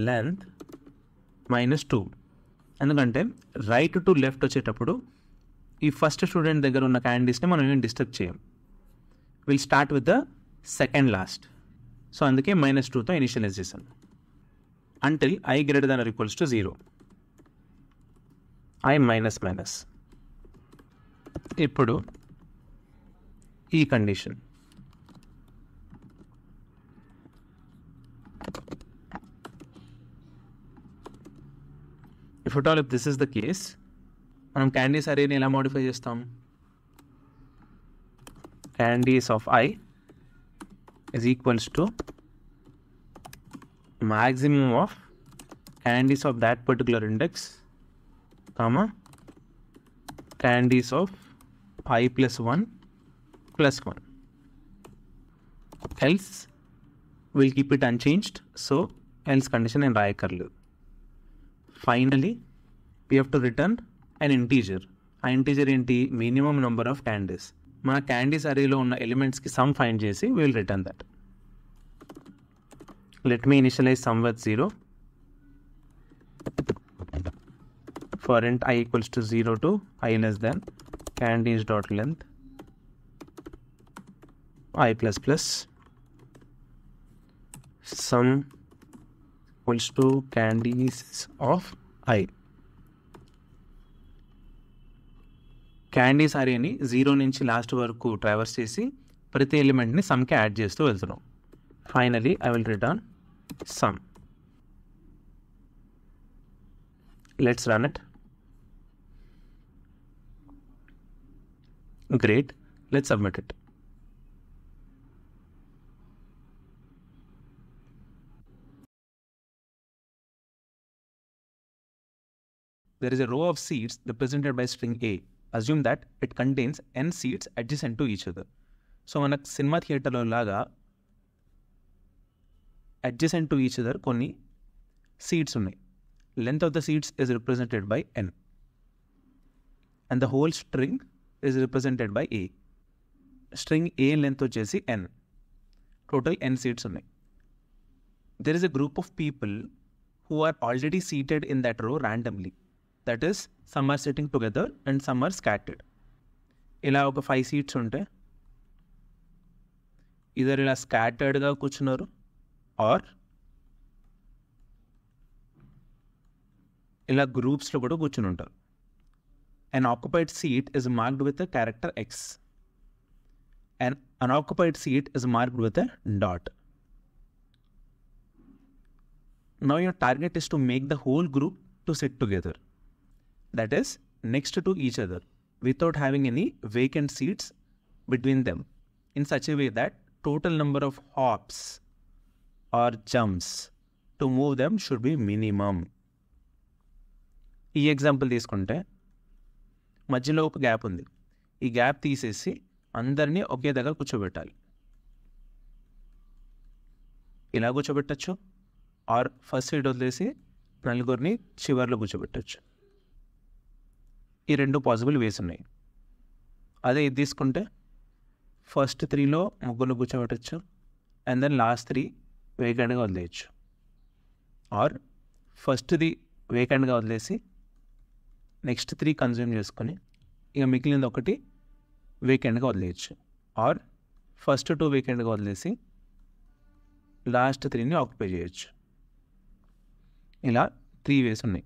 length -2. ఎందుకంటే రైట్ టు లెఫ్ట్ వచ్చేటప్పుడు ఈ ఫస్ట్ స్టూడెంట్ దగ్గర ఉన్న క్యాండీస్ని మనం ఏం డిస్టర్బ్ చేయం. Will start with the second last. So అందుకే -2తో ఇనిషియలైజ్ చేశాను. Until I greater than or equals to 0. I minus minus. ఇప్పుడు ఈ condition if at all if this is the case, మనం క్యాండీస్ అరేని ఎలా మోడిఫై చేస్తాం? Candies of I is equals to maximum of candies of that particular index, comma candies of I plus 1 plus 1. Else we'll keep it unchanged. So else condition and రాయకర్లేదు. Finally we have to return an integer. ఆ integer ఏంటి? Minimum number of candies. మన candies అరేలో ఉన్న ఎలిమెంట్స్కి some find చేసి we will return that. Let me initialize sum with 0 for int I equals to 0 to I less than candies dot length I plus plus sum equals to candies of I. Candies అరేని 0 నుంచి last వరకు traverse చేసి ప్రతి ఎలిమెంట్ని సమ్కి add చేస్తూ వెళ్తున్నాం. Finally I will return sum. Let's run it. Great. Let's submit it. There is a row of seeds represented by string A. Assume that it contains n seeds adjacent to each other. So మనకు cinema థియేటర్లో లాగా adjacent to each other కొన్ని seats ఉన్నాయి. length of the seats is represented by n. And the whole string is represented by a. String a length వచ్చేసి n. Total n seats ఉన్నాయి. There is a group of people who are already seated in that row randomly. That is, some are sitting together and some are scattered. ఇలా ఒక 5 seats ఉంటే ఇద్దరు ఇలా స్కాటర్డ్గా కూర్చున్నారు are ఇలా గ్రూప్స్లో కూడా కూర్చుని ఉంటారు. An occupied seat is marked with a character X. An unoccupied seat is marked with a dot. Now your target is to make the whole group to sit together. That is, next to each other, without having any vacant seats between them, in such a way that total number of hops or jumps to move them should be minimum. ఈ example తీసుకుంటే మధ్యలో ఒక gap ఉంది. ఈ gap తీసేసి అందరినీ ఒకే దగ్గర కూర్చోబెట్టాలి. ఇలా కూర్చోబెట్టచ్చు ఆర్ ఫస్ట్ సీట్ వదిలేసి నలుగురిని చివర్లో కూర్చోబెట్టచ్చు. ఈ 2 పాసిబుల్ వేస్ ఉన్నాయి. అదే ఇది తీసుకుంటే ఫస్ట్ 3లో ముగ్గురు కూర్చోబెట్టచ్చు అండ్ దెన్ లాస్ట్ 3 వేకెంట్గా వదిలేయచ్చు. ఆర్ ఫస్ట్ది వేకెంట్గా వదిలేసి నెక్స్ట్ 3 కన్జ్యూమ్ చేసుకొని ఇక మిగిలింది ఒకటి వేకెంట్గా వదిలేయచ్చు. ఆర్ ఫస్ట్ 2 వేకెంట్గా వదిలేసి లాస్ట్ 3ని ఆక్యుపై చేయొచ్చు. ఇలా 3 వేస్ ఉన్నాయి.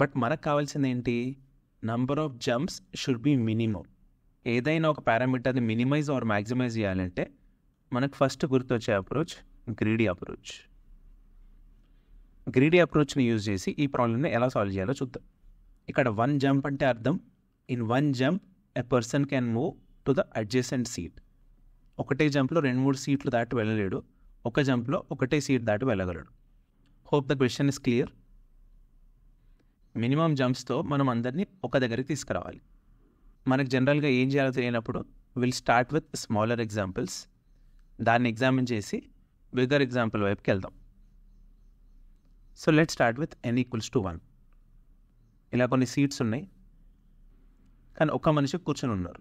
బట్ మనకు కావాల్సింది ఏంటి? Number of jumps should be minimum. ఏదైనా ఒక పారామీటర్ని మినిమైజ్ ఆర్ మ్యాక్సిమైజ్ చేయాలంటే మనకు ఫస్ట్ గుర్తొచ్చే అప్రోచ్ గ్రీడీ అప్రోచ్. గ్రీడీ అప్రోచ్ని యూజ్ చేసి ఈ ప్రాబ్లమ్ని ఎలా సాల్వ్ చేయాలో చూద్దాం. ఇక్కడ 1 జంప్ అంటే అర్థం, in 1 jump a person can move to the adjacent seat. ఒకటే జంప్లో 2-3 సీట్లు దాటి వెళ్ళలేడు, ఒక జంప్లో ఒకటే సీట్ దాటి వెళ్ళగలడు. Hope the question is clear. Minimum జంప్స్తో మనం అందరినీ ఒక దగ్గరికి తీసుకురావాలి. మనకు జనరల్గా ఏం చేయాలో తెలియనప్పుడు will start with smaller examples. దాన్ని ఎగ్జామిన్ చేసి బిగ్గర్ ఎగ్జాంపుల్ వైపుకి వెళ్దాం. So let start with n = 1. ఇలా కొన్ని సీట్స్ ఉన్నాయి కానీ ఒక్క మనిషి కూర్చొని ఉన్నారు.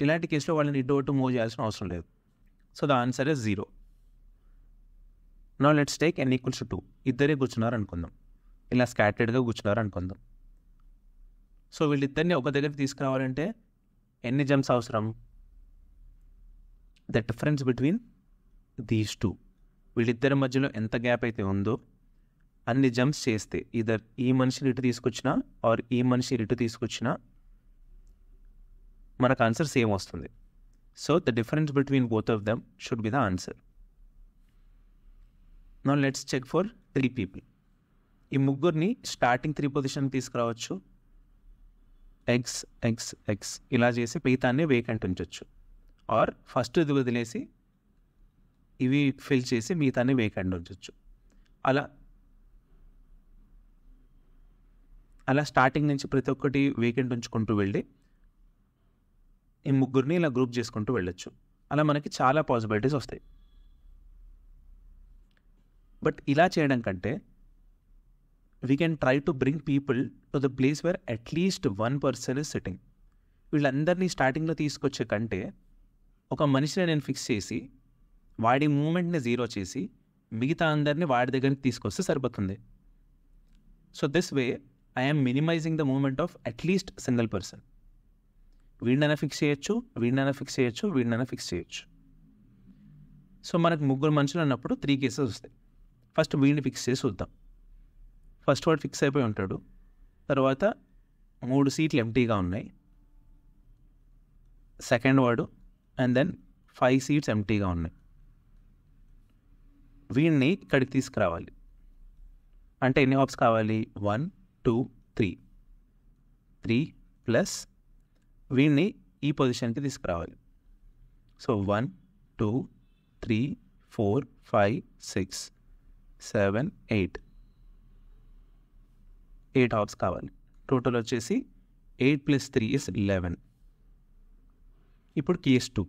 ఇలాంటి కేసులో వాళ్ళని ఇటు అటు మూవ్ చేయాల్సిన అవసరం లేదు. So the answer is 0. Now let's take n = 2. ఇద్దరే కూర్చున్నారు అనుకుందాం, ఇలా స్కాటర్డ్గా కూర్చున్నారు అనుకుందాం. సో వీళ్ళిద్దరిని ఒక దగ్గరికి తీసుకురావాలంటే ఎన్ని జంప్స్ అవసరం? ద డిఫరెన్స్ బిట్వీన్ దీస్ 2, వీళ్ళిద్దరి మధ్యలో ఎంత గ్యాప్ అయితే ఉందో అన్ని జంప్స్ చేస్తే ఇదర్ ఈ మనిషిని ఇటు తీసుకొచ్చినా ఆర్ ఈ మనిషి ఇటు తీసుకొచ్చినా మనకు ఆన్సర్ సేమ్ వస్తుంది. So the difference between both of them should be the answer. Now let's check for 3 people. ఈ ముగ్గురిని స్టార్టింగ్ 3 పొజిషన్కి తీసుకురావచ్చు. ఎక్స్ ఎక్స్ ఎక్స్ ఇలా చేసి మిగతాన్ని వేకెంట్ ఉంచవచ్చు. ఆర్ ఫస్ట్ ఇది వదిలేసి ఇవి ఫిల్ చేసి మిగతాన్ని వేకెంట్ ఉంచవచ్చు. అలా స్టార్టింగ్ నుంచి ప్రతి ఒక్కటి వేకెంట్ ఉంచుకుంటూ వెళ్ళి ఈ ముగ్గురిని ఇలా గ్రూప్ చేసుకుంటూ వెళ్ళొచ్చు. అలా మనకి చాలా పాసిబిలిటీస్ వస్తాయి. బట్ ఇలా చేయడం కంటే we can try to bring people to the place where at least 1 person is sitting. వీళ్ళందరినీ స్టార్టింగ్లో తీసుకొచ్చే కంటే ఒక మనిషిని నేను ఫిక్స్ చేసి వాడి మూమెంట్ని 0 చేసి మిగతా అందరినీ వాడి దగ్గరికి తీసుకొస్తే సరిపోతుంది. So this way I am minimising the movement of at least single person. వీడినైనా ఫిక్స్ చేయొచ్చు, వీడినైనా ఫిక్స్ చేయొచ్చు, వీడినైనా ఫిక్స్ చేయొచ్చు. సో మనకు 3 మనుషులు అన్నప్పుడు 3 కేసెస్ వస్తాయి. ఫస్ట్ వీడిని ఫిక్స్ చేసి చూద్దాం. ఫస్ట్ వాడు ఫిక్స్ అయిపోయి ఉంటాడు. తర్వాత 3 సీట్లు ఎంటీగా ఉన్నాయి. సెకండ్ వాడు అండ్ దెన్ 5 సీట్స్ ఎంటీగా ఉన్నాయి. వీడిని ఇక్కడికి తీసుకురావాలి అంటే ఎన్ని హాప్స్ కావాలి? 1 2 3 3 ప్లస్ వీడిని ఈ పొజిషన్కి తీసుకురావాలి. సో 1 2 3 4 5 6 7 8 హాప్స్ కావాలి. టోటల్ వచ్చేసి 8 + 3 = 11. ఇప్పుడు కేస్ 2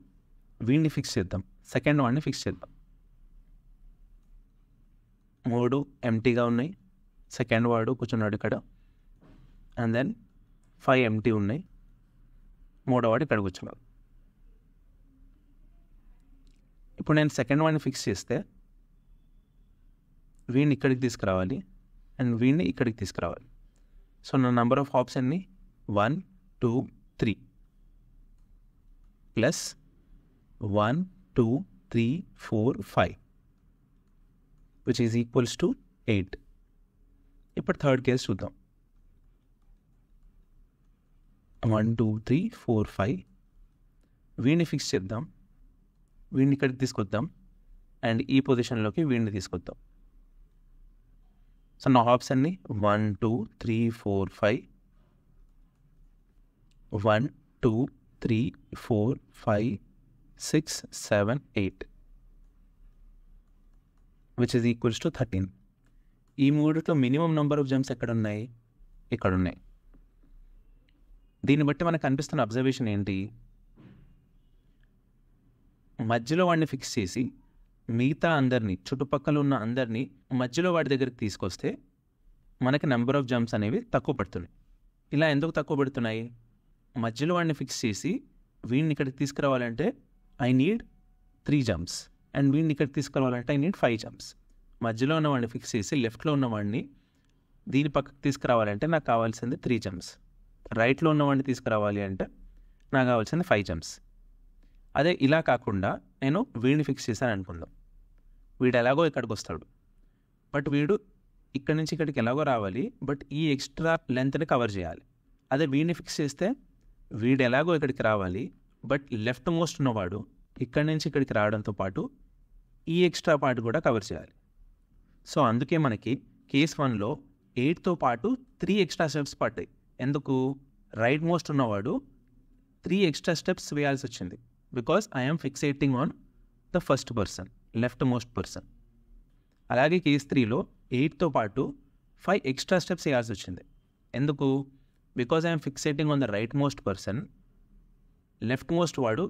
వీడిని ఫిక్స్ చేద్దాం. సెకండ్ వాడిని ఫిక్స్ చేద్దాం. 3 ఎంటీగా ఉన్నాయి. సెకండ్ వాడు కూర్చున్నాడు ఇక్కడ, అండ్ దెన్ 5 ఎంటీ ఉన్నాయి, మూడో వాడు ఇక్కడ కూర్చున్నాడు. ఇప్పుడు నేను సెకండ్ వాడిని ఫిక్స్ చేస్తే వీడిని ఇక్కడికి తీసుకురావాలి అండ్ వీడిని ఇక్కడికి తీసుకురావాలి. సో నా నెంబర్ ఆఫ్ హాప్స్ అన్ని 1 2 3 plus 1 2 3 4 5 which is equals to 8. ఇప్పుడు థర్డ్ కేస్ చూద్దాం. 1 2 3 4 5 వీడిని ఫిక్స్ చేద్దాం, వీడిని ఇక్కడికి తీసుకొద్దాం అండ్ ఈ పొజిషన్లోకి వీడిని తీసుకొద్దాం. సో నా హాప్స్ అన్ని 1 2 3 4 5 1 2 3 4 5 6 7 8 విచ్ ఈజ్ ఈక్వల్స్ టు 13. ఈ మూడుతో మినిమం నెంబర్ ఆఫ్ జంప్స్ ఎక్కడ ఉన్నాయి? ఇక్కడ ఉన్నాయి. దీన్ని బట్టి మనకు కనిపిస్తున్న అబ్జర్వేషన్ ఏంటి? మధ్యలో వాడిని ఫిక్స్ చేసి మిగతా అందరినీ, చుట్టుపక్కల ఉన్న అందరినీ మధ్యలో వాడి దగ్గరికి తీసుకొస్తే మనకి నెంబర్ ఆఫ్ జంప్స్ అనేవి తక్కువ పడుతున్నాయి. ఇలా ఎందుకు తక్కువ పడుతున్నాయి? మధ్యలో వాడిని ఫిక్స్ చేసి వీడిని ఇక్కడికి తీసుకురావాలంటే ఐ నీడ్ 3 జంప్స్ అండ్ వీడిని ఇక్కడికి తీసుకురావాలంటే ఐ నీడ్ 5 జంప్స్. మధ్యలో ఉన్న వాడిని ఫిక్స్ చేసి లెఫ్ట్లో ఉన్న వాడిని దీని పక్కకు తీసుకురావాలంటే నాకు కావాల్సింది 3 జంప్స్. రైట్లో ఉన్న వాడిని తీసుకురావాలి అంటే నాకు కావాల్సింది 5 జంప్స్. అదే ఇలా కాకుండా నేను వీడిని ఫిక్స్ చేశాను అనుకుందాం. వీడు ఎలాగో ఇక్కడికి వస్తాడు, బట్ వీడు ఇక్కడి నుంచి ఇక్కడికి ఎలాగో రావాలి, బట్ ఈ ఎక్స్ట్రా లెంత్ని కవర్ చేయాలి. అదే వీడిని ఫిక్స్ చేస్తే వీడు ఎలాగో ఇక్కడికి రావాలి, బట్ లెఫ్ట్ మోస్ట్ ఉన్నవాడు ఇక్కడి నుంచి ఇక్కడికి రావడంతో పాటు ఈ ఎక్స్ట్రా పార్ట్ కూడా కవర్ చేయాలి. సో అందుకే మనకి కేస్ 1లో 8తో పాటు 3 ఎక్స్ట్రా స్టెప్స్ పడ్డాయి. ఎందుకు? రైట్ మోస్ట్ ఉన్నవాడు 3 ఎక్స్ట్రా స్టెప్స్ వేయాల్సి వచ్చింది, because I'm fixating on the first person, leftmost person. అలాగే కేస్ 3లో 8తో పాటు 5 ఎక్స్ట్రా స్టెప్స్ వేయాల్సి వచ్చింది. ఎందుకు? Because I'm fixating on the rightmost person, leftmost వాడు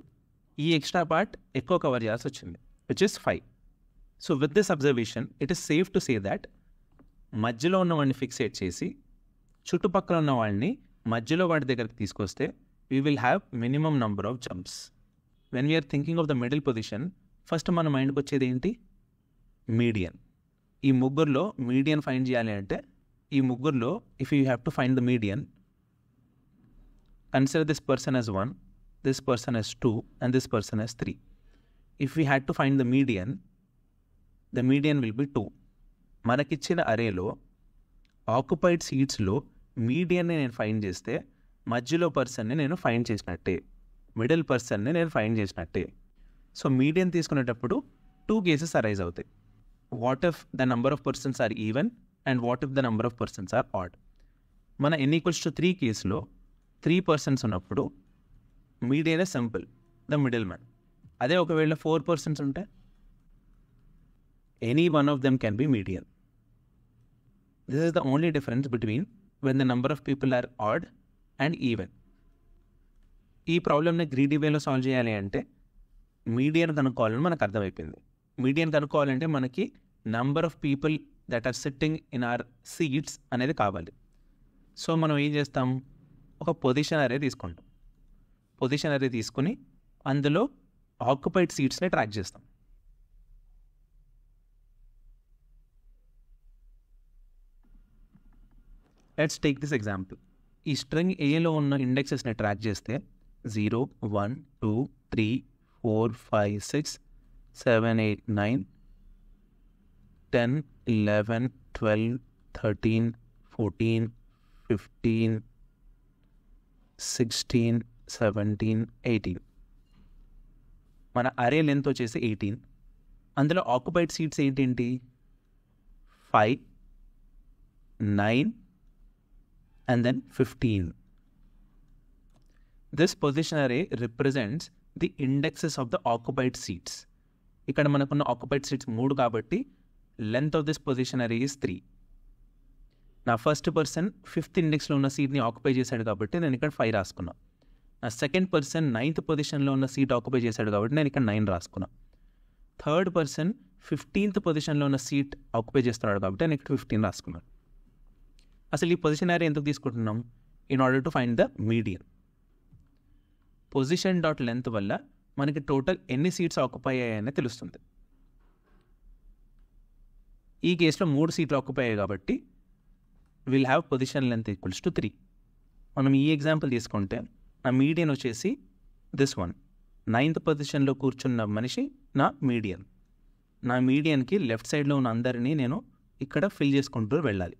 ఈ ఎక్స్ట్రా పార్ట్ ఎక్కువ కవర్ చేయాల్సి వచ్చింది, which is 5. So with this observation it is safe to say that మధ్యలో ఉన్న వాడిని ఫిక్సేట్ చేసి చుట్టుపక్కల ఉన్న వాడిని మధ్యలో వాడి దగ్గరికి తీసుకొస్తే we will have minimum number of jumps. When we're thinking of the middle position, first మన మైండ్కి వచ్చేది ఏంటి? మీడియన్. ఈ ముగ్గురులో మీడియన్ ఫైండ్ చేయాలి అంటే ఈ ముగ్గురులో if you have to find the median, consider this person as 1, this person as 2 and this person as 3. If we had to find the median will be 2. మనకిచ్చిన అరేలో ఆక్యుపైడ్ సీట్స్లో మీడియన్ని నేను find చేస్తే మధ్యలో పర్సన్ని నేను ఫైండ్ చేసినట్టే, మిడిల్ పర్సన్ని నేను find చేసినట్టే. సో మీడియన్ తీసుకునేటప్పుడు 2 కేసెస్ అరైజ్ అవుతాయి. What if the number of persons are even and what if the number of persons are odd. మన n=3 కేసులో 3 పర్సన్స్ ఉన్నప్పుడు median is simple, the middle man. అదే ఒకవేళ 4 పర్సన్స్ ఉంటే any one of them can be median. This is the only difference between when the number of people are odd and even. ఈ ప్రాబ్లమ్ని greedy వేలో solve చేయాలి అంటే median కనుక్కోవాలని మనకు అర్థమైపోయింది. మీడియన్ కనుక్కోవాలంటే మనకి number of people that are sitting in our seats అనేది కావాలి. సో మనం ఏం చేస్తాం? ఒక పొజిషన్ అరే తీసుకుంటాం. పొజిషన్ అరే తీసుకుని అందులో ఆక్యుపైడ్ సీట్స్ని ట్రాక్ చేస్తాం. Let's take this example. ఈ స్ట్రింగ్ ఏలో ఉన్న ఇండెక్సెస్ని ట్రాక్ చేస్తే 0 1 2 3 4 5 6 7 8 9 10 11 12 13 14 15 16 17 18. మన అరే లెంత్ వచ్చేసి 18. అందులో ఆక్యుపైడ్ సీట్స్ ఏంటి? 5 9 and then 15. This position array represents the indexes of the occupied seats. ఇక్కడ మనకున్న ఆక్యుపైడ్ సీట్స్ 3 కాబట్టి లెంత్ ఆఫ్ దిస్ పొజిషన్ అరే ఈస్ 3. నా ఫస్ట్ పర్సన్ 5th ఇండెక్స్లో ఉన్న సీట్ని ఆక్యుపై చేశాడు కాబట్టి నేను ఇక్కడ 5 రాసుకున్నా. నా సెకండ్ పర్సన్ 9th పొజిషన్లో ఉన్న సీట్ ఆక్యుపై చేశాడు కాబట్టి నేను ఇక్కడ 9 రాసుకున్నా. థర్డ్ పర్సన్ 15th పొజిషన్లో ఉన్న సీట్ ఆక్యుపై చేస్తున్నాడు కాబట్టి నేను ఇక్కడ 15 రాసుకున్నాను. అసలు ఈ పొజిషన్ ఏరియా ఎందుకు తీసుకుంటున్నాం? In order to find the median. Position dot length వల్ల మనకి టోటల్ ఎన్ని సీట్స్ ఆక్యుపై అయ్యాయని తెలుస్తుంది. ఈ కేసులో 3 సీట్లు ఆక్యుపై అయ్యాయి కాబట్టి will have position length equals to 3. మనం ఈ ఎగ్జాంపుల్ తీసుకుంటే నా మీడియన్ వచ్చేసి దిస్ వన్. 9th పొజిషన్లో కూర్చున్న మనిషి నా మీడియన్. నా మీడియన్కి లెఫ్ట్ సైడ్లో ఉన్న అందరినీ నేను ఇక్కడ ఫిల్ చేసుకుంటూ వెళ్ళాలి.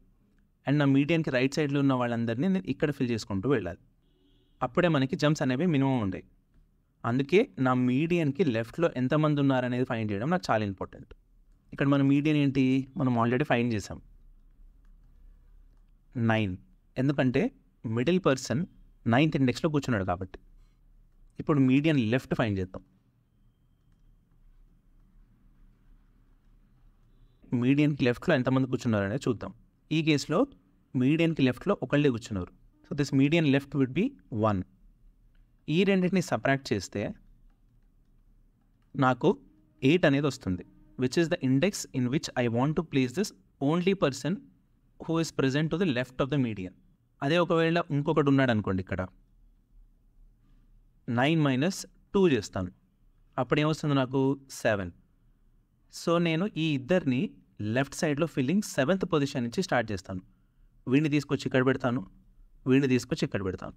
అండ్ నా మీడియన్కి రైట్ సైడ్లో ఉన్న వాళ్ళందరినీ నేను ఇక్కడ ఫిల్ చేసుకుంటూ వెళ్ళాలి. అప్పుడే మనకి జంప్స్ అనేవి మినిమం ఉంటాయి. అందుకే నా మీడియన్కి లెఫ్ట్లో ఎంతమంది ఉన్నారనేది ఫైండ్ చేయడం నాకు చాలా ఇంపార్టెంట్. ఇక్కడ మన మీడియన్ ఏంటి? మనం ఆల్రెడీ ఫైండ్ చేసాం 9. ఎందుకంటే మిడిల్ పర్సన్ 9th ఇండెక్స్లో కూర్చున్నాడు కాబట్టి. ఇప్పుడు మీడియన్ లెఫ్ట్ ఫైండ్ చేద్దాం. మీడియన్కి లెఫ్ట్లో ఎంతమంది కూర్చున్నారు అనేది చూద్దాం. ఈ కేసులో మీడియన్కి లెఫ్ట్లో ఒకళ్ళే కూర్చున్నారు. So this median left would be 1. ఈ రెండింటిని సబ్ట్రాక్ట్ చేస్తే నాకు 8 అనేది వస్తుంది, which is the index in which I want to place this only person who is present to the left of the median. అదే ఒకవేళ ఇంకొకటి ఉన్నాడు అనుకోండి, ఇక్కడ 9 - 2 చేస్తాను, అప్పుడు ఏమొస్తుంది నాకు 7. సో నేను ఈ ఇద్దరిని లెఫ్ట్ సైడ్లో ఫిల్లింగ్ 7th పొజిషన్ నుంచి స్టార్ట్ చేస్తాను. వీడిని తీసుకొచ్చి ఇక్కడ పెడతాను, వీడిని తీసుకొచ్చి ఇక్కడ పెడతాను.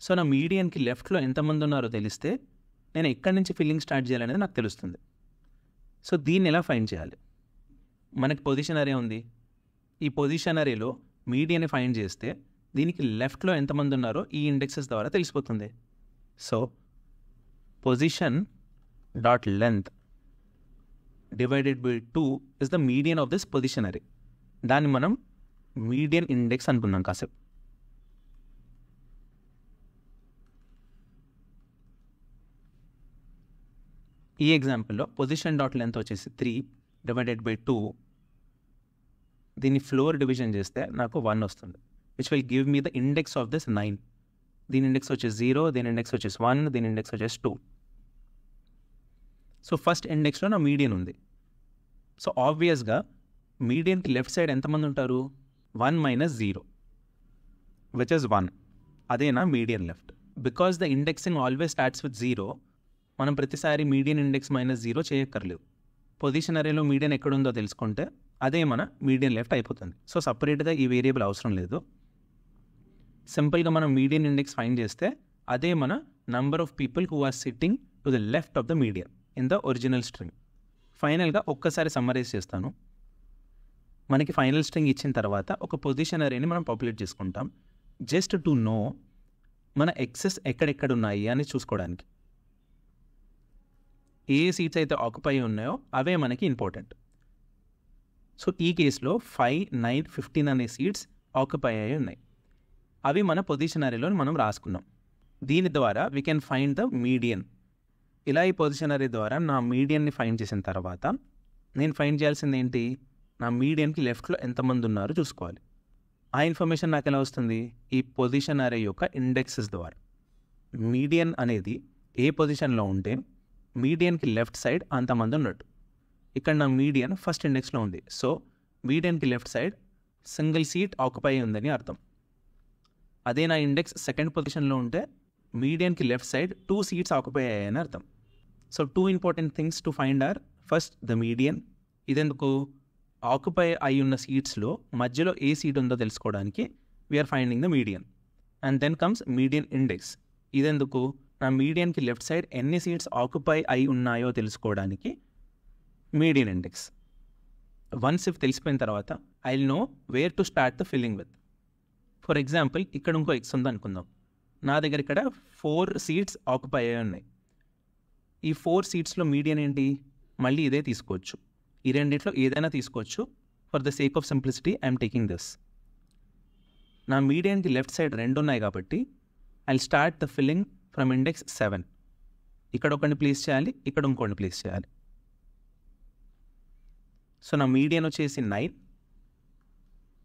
సో నా మీడియన్కి లెఫ్ట్లో ఎంతమంది ఉన్నారో తెలిస్తే నేను ఎక్కడి నుంచి ఫిల్లింగ్ స్టార్ట్ చేయాలనేది నాకు తెలుస్తుంది. సో దీన్ని ఎలా ఫైండ్ చేయాలి? మనకి పొజిషన్ అరే ఉంది. ఈ పొజిషన్ అరేలో మీడియన్ని ఫైండ్ చేస్తే దీనికి లెఫ్ట్లో ఎంతమంది ఉన్నారో ఈ ఇండెక్సెస్ ద్వారా తెలిసిపోతుంది. So position dot length divided by 2 is the median of this position అరే. దాన్ని మనం మీడియన్ ఇండెక్స్ అనుకున్నాం కాసేపు. ఈ ఎగ్జాంపుల్లో పొజిషన్ డాట్ లెంత్ వచ్చేసి 3 డివైడెడ్ బై 2. దీన్ని ఫ్లోర్ డివిజన్ చేస్తే నాకు 1 వస్తుంది, which will give me the index of this 9. దీని ఇండెక్స్ వచ్చేసి 0, దీని ఇండెక్స్ వచ్చేసి 1, దీని ఇండెక్స్ వచ్చేసి 2. సో ఫస్ట్ ఇండెక్స్లో నా మీడియన్ ఉంది. సో ఆబ్వియస్గా మీడియన్కి లెఫ్ట్ సైడ్ ఎంతమంది ఉంటారు? 1 - 0, విచ్ ఇస్ 1. అదే నా median left. Because the indexing always starts with 0, మనం ప్రతిసారి మీడియన్ ఇండెక్స్ -0 చేయక్కర్లేదు. పొజిషన్ అరేలో మీడియన్ ఎక్కడుందో తెలుసుకుంటే అదే మన మీడియన్ లెఫ్ట్ అయిపోతుంది. సో సపరేట్గా ఈ వేరియబుల్ అవసరం లేదు. సింపుల్గా మనం మీడియన్ ఇండెక్స్ ఫైండ్ చేస్తే అదే మన number of people who are sitting to the left of the median in the original string. ఫైనల్గా ఒక్కసారి సమ్మరైజ్ చేస్తాను. మనకి ఫైనల్ స్ట్రింగ్ ఇచ్చిన తర్వాత ఒక పొజిషన్ అరేని మనం పాపులేట్ చేసుకుంటాం, జస్ట్ టు నో మన ఎక్సెస్ ఎక్కడెక్కడ ఉన్నాయి అని చూసుకోవడానికి. ఏ సీట్స్ అయితే ఆక్యుపై ఉన్నాయో అవే మనకి ఇంపార్టెంట్. సో ఈ కేసులో 5, 9, 15 అనే సీట్స్ ఆక్యుపై అయి ఉన్నాయి. అవి మన పొజిషన్ అరేలో మనం రాసుకున్నాం. దీని ద్వారా we can find the median. ఇలా ఈ పొజిషన్ అరే ద్వారా నా మీడియన్ని ఫైండ్ చేసిన తర్వాత నేను ఫైండ్ చేయాల్సింది ఏంటి? నా మీడియన్కి లెఫ్ట్లో ఎంతమంది ఉన్నారో చూసుకోవాలి. ఆ ఇన్ఫర్మేషన్ నాకు ఎలా వస్తుంది? ఈ పొజిషన్ అరే యొక్క ఇండెక్సెస్ ద్వారా. మీడియన్ అనేది ఏ పొజిషన్లో ఉంటే మీడియన్కి లెఫ్ట్ సైడ్ అంతమంది ఉన్నట్టు. ఇక్కడ నా మీడియన్ ఫస్ట్ ఇండెక్స్లో ఉంది. సో మీడియన్కి left side single seat occupy ఉందని అర్థం. అదే నా ఇండెక్స్ సెకండ్ పొజిషన్లో ఉంటే మీడియన్కి లెఫ్ట్ సైడ్ 2 సీట్స్ ఆక్యుపై అయ్యాయని అర్థం. So 2 important things to find are first the median. ఇదెందుకు? ఆక్యుపై అయి ఉన్న సీట్స్లో మధ్యలో ఏ సీట్ ఉందో తెలుసుకోవడానికి we are finding the median. And then comes median index. ఇదెందుకు? నా మీడియన్కి లెఫ్ట్ సైడ్ ఎన్ని సీట్స్ ఆక్యుపై అయి ఉన్నాయో తెలుసుకోవడానికి మీడియన్ ఇండెక్స్. వన్స్ ఇఫ్ తెలిసిపోయిన తర్వాత I will know where to start the filling with. For example ఇక్కడ ఇంకో ఎక్స్ ఉంది అనుకుందాం. నా దగ్గర ఇక్కడ 4 సీట్స్ ఆక్యుపై అయి ఉన్నాయి. ఈ 4 సీట్స్లో మీడియన్ ఏంటి? మళ్ళీ ఇదే తీసుకోవచ్చు. ఈ రెండిట్లో ఏదైనా తీసుకోవచ్చు. For the sake of simplicity I'm taking this. నా మీడియన్కి లెఫ్ట్ సైడ్ 2 ఉన్నాయి కాబట్టి I will start the filling from index 7. ఇక్కడ ఒకరిని ప్లేస్ చేయాలి, ఇక్కడ ఇంకోటిని ప్లేస్ చేయాలి. సో నా మీడియన్ వచ్చేసి 9,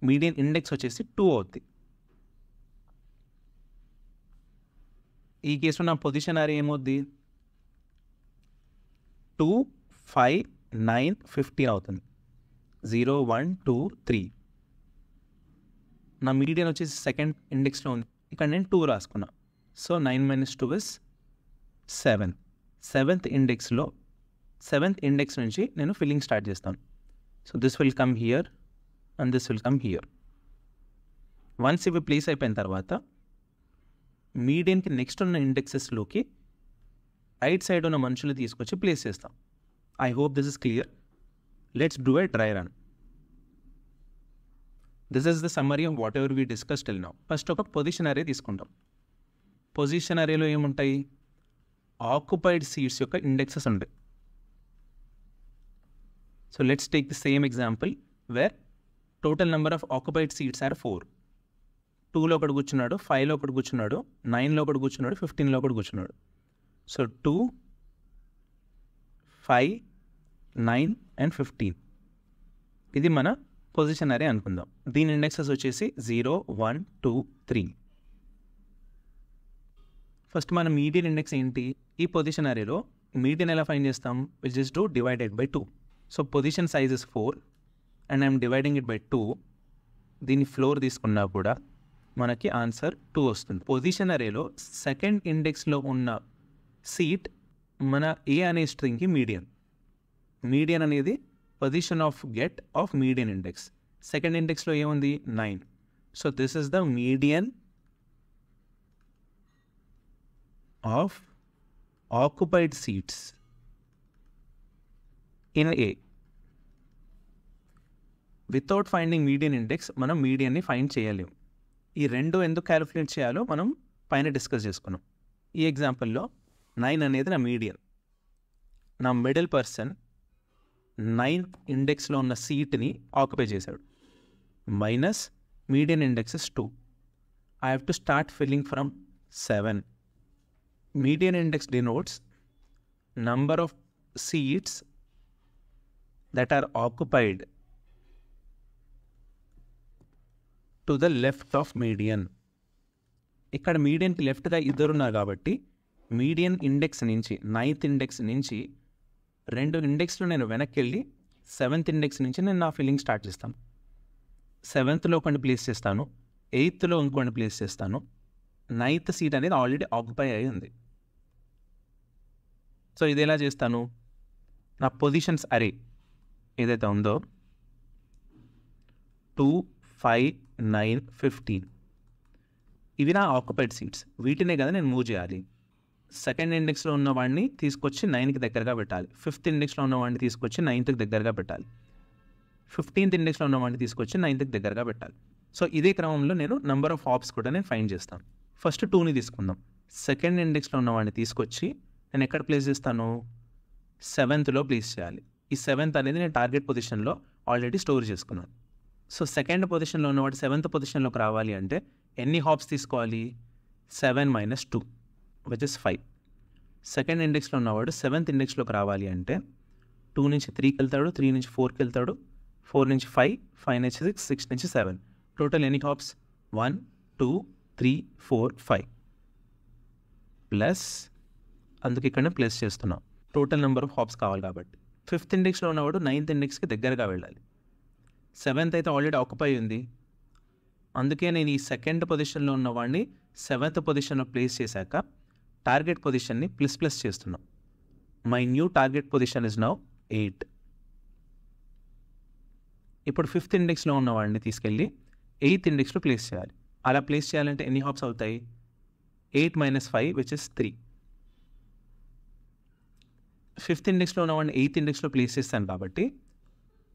మీడియన్ ఇండెక్స్ వచ్చేసి 2 అవుద్ది. ఈ కేసులో నా పొజిషన్ అరే ఏమవుద్ది? 2, 5, 9, 15 అవుతుంది. 0, 1, 2, 3. నా మీడియన్ వచ్చేసి సెకండ్ ఇండెక్స్లో ఉంది, ఇక్కడ నేను 2 రాసుకున్నా. So 9 - 2 is 7. సెవెంత్ ఇండెక్స్ నుంచి నేను ఫిల్లింగ్ స్టార్ట్ చేస్తాను. So this will come here and this will come here. Once ఇవి ప్లేస్ అయిపోయిన తర్వాత మీడియన్కి నెక్స్ట్ ఉన్న ఇండెక్సెస్లోకి రైట్ సైడ్ ఉన్న మనుషులు తీసుకొచ్చి ప్లేస్ చేస్తాం. I hope this is clear. Let's do a dry run. This is the summary of whatever we discuss till now. First ఒక position array తీసుకుంటాం. పొజిషన్ అరేలో ఏముంటాయి? ఆక్యుపైడ్ సీట్స్ యొక్క ఇండెక్సెస్ ఉంటాయి. So let's take the same example where total number of occupied seats are 4. 2లో ఒకటి కూర్చున్నాడు, 5లో ఒకటి కూర్చున్నాడు, 9లో ఒకటి కూర్చున్నాడు, 15లో ఒకటి కూర్చున్నాడు. సో 2, 5, 9 and 15 ఇది మన పొజిషన్ అరే అనుకుందాం. దీని ఇండెక్సెస్ వచ్చేసి 0, 1, 2, 3. ఫస్ట్ మన మీడియన్ ఇండెక్స్ ఏంటి? ఈ పొజిషన్ అరేలో మీడియన్ ఎలా ఫైండ్ చేస్తాం? Which is 2 divided by 2. So position size is 4 and I'm dividing it by 2. దీని ఫ్లోర్ తీసుకున్నా కూడా మనకి ఆన్సర్ 2 వస్తుంది. పొజిషన్ అరేలో సెకండ్ ఇండెక్స్లో ఉన్న సీట్ మన ఏ అనే స్ట్రింగ్కి మీడియన్. మీడియన్ అనేది position of get of median index. Second ఇండెక్స్లో ఏముంది? 9. So this is the median of occupied seats in A. Without finding median index మనం మీడియన్ని ఫైండ్ చేయలేము. ఈ రెండు ఎందుకు క్యాలిక్యులేట్ చేయాలో మనం పైన డిస్కస్ చేసుకున్నాం. ఈ ఎగ్జాంపుల్లో 9 అనేది నా మీడియన్. నా మిడిల్ పర్సన్ 9th ఇండెక్స్లో ఉన్న సీట్ని ఆక్యుపై చేశాడు. Minus median index is 2. I have to start filling from 7. Median index denotes number of seats that are occupied to the left of median. ఇక్కడ మీడియన్కి లెఫ్ట్గా ఇద్దరున్నారు కాబట్టి మీడియన్ ఇండెక్స్ నుంచి 9th index నుంచి 2 ఇండెక్స్లో నేను వెనక్కి వెళ్ళి 7th ఇండెక్స్ నుంచి నేను నా ఫిల్లింగ్ స్టార్ట్ చేస్తాను. 7thలో కొన్ని ప్లేస్ చేస్తాను, 8thలో ఇంకొన్ని ప్లేస్ చేస్తాను. 9th సీట్ అనేది ఆల్రెడీ ఆక్యుపై అయి ఉంది. సో ఇది ఎలా చేస్తాను? నా పొజిషన్స్ అరే ఏదైతే ఉందో 2, 5, 9, 15 ఇవి నా ఆక్యుపైడ్ సీట్స్. వీటినే కదా నేను మూవ్ చేయాలి. సెకండ్ ఇండెక్స్లో ఉన్న వాడిని తీసుకొచ్చి 9కి దగ్గరగా పెట్టాలి. 5th ఇండెక్స్లో ఉన్న వాడిని తీసుకొచ్చి 9కి దగ్గరగా పెట్టాలి. 15th ఇండెక్స్లో ఉన్న వాడిని తీసుకొచ్చి 9కి దగ్గరగా పెట్టాలి. సో ఇదే క్రమంలో నేను నెంబర్ ఆఫ్ హాప్స్ కూడా నేను ఫైండ్ చేస్తాను. ఫస్ట్ 2ని తీసుకుందాం. సెకండ్ ఇండెక్స్లో ఉన్న వాడిని తీసుకొచ్చి నేను ఎక్కడ ప్లేస్ చేస్తాను? 7thలో ప్లేస్ చేయాలి. ఈ 7th అనేది నేను టార్గెట్ పొజిషన్లో ఆల్రెడీ స్టోర్ చేసుకున్నాను. సో సెకండ్ పొజిషన్లో ఉన్నవాడు 7th పొజిషన్లోకి రావాలి అంటే ఎన్ని హాప్స్ తీసుకోవాలి? 7 - 2 విచ్ ఇస్ 5. సెకండ్ ఇండెక్స్లో ఉన్నవాడు 7th ఇండెక్స్లోకి రావాలి అంటే 2 నుంచి 3కి వెళ్తాడు, 3 నుంచి 4కి వెళ్తాడు, 4 నుంచి 5, 5 నుంచి 6, 6 నుంచి 7. టోటల్ ఎన్ని హాప్స్? 1, 2, 3, 4, 5 ప్లస్ అందుకు ఇక్కడ ప్లస్ చేస్తున్నాం. టోటల్ నెంబర్ ఆఫ్ హాప్స్ కావాలి కాబట్టి 5th ఇండెక్స్లో ఉన్నవాడు 9th ఇండెక్స్కి దగ్గరగా వెళ్ళాలి. 7th అయితే ఆల్రెడీ ఆక్యుపై ఉంది. అందుకే నేను ఈ సెకండ్ పొజిషన్లో ఉన్న వాడిని 7th పొజిషన్లో ప్లేస్ చేశాక టార్గెట్ పొజిషన్ని ప్లస్ చేస్తున్నాం. My new target position is now 8. ఇప్పుడు 5th ఇండెక్స్లో ఉన్న వాడిని తీసుకెళ్ళి 8th ఇండెక్స్లో ప్లేస్ చేయాలి. అలా ప్లేస్ చేయాలంటే ఎన్ని హాప్స్ అవుతాయి? 8 - 5 విచ్ ఇస్ 3. 5th ఇండెక్స్లో ఉన్న వాడిని 8th ఇండెక్స్లో ప్లేస్ చేస్తాను కాబట్టి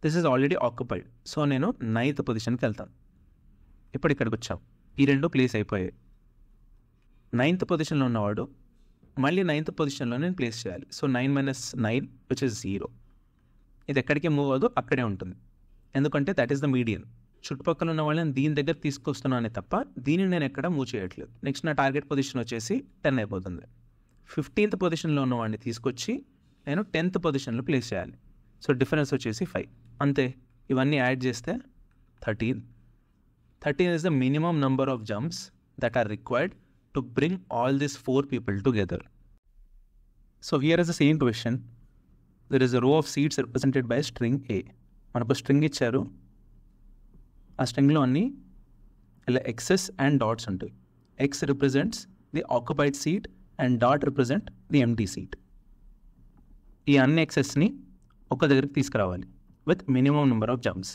this is already occupied. So నేను 9th పొజిషన్కి వెళ్తాను. ఇప్పుడు ఇక్కడికి వచ్చాం, ఈ రెండు ప్లేస్ అయిపోయాయి. 9th పొజిషన్లో ఉన్నవాడు మళ్ళీ 9th పొజిషన్లో నేను ప్లేస్ చేయాలి. So 9 - 9 which is 0. ఇది ఎక్కడికి మూవ్ అవ్వదు, అక్కడే ఉంటుంది. ఎందుకంటే దట్ ఈస్ ద మీడియన్. చుట్టుపక్కల ఉన్న వాళ్ళని దీని దగ్గర తీసుకొస్తున్నానే తప్ప దీనిని నేను ఎక్కడ మూవ్ చేయట్లేదు. నెక్స్ట్ నా టార్గెట్ పొజిషన్ వచ్చేసి 10 అయిపోతుంది. 15th పొజిషన్లో ఉన్న వాడిని తీసుకొచ్చి నేను 10th పొజిషన్లో ప్లేస్ చేయాలి. సో డిఫరెన్స్ వచ్చేసి 5. అంతే. ఇవన్నీ యాడ్ చేస్తే 13. 13 is the minimum number of jumps that are required to bring all these 4 people together. So here is the same question. There is a row of seats represented by string A. మనకు string ఇచ్చారు. ఆ స్ట్రింగ్లో అన్ని ఇలా excess and dots ఉంటాయి. X represents the occupied seat and dot represent the empty seat. ఈ అన్ని ఎక్సెస్ని ఒక దగ్గరికి తీసుకురావాలి with minimum number of jumps.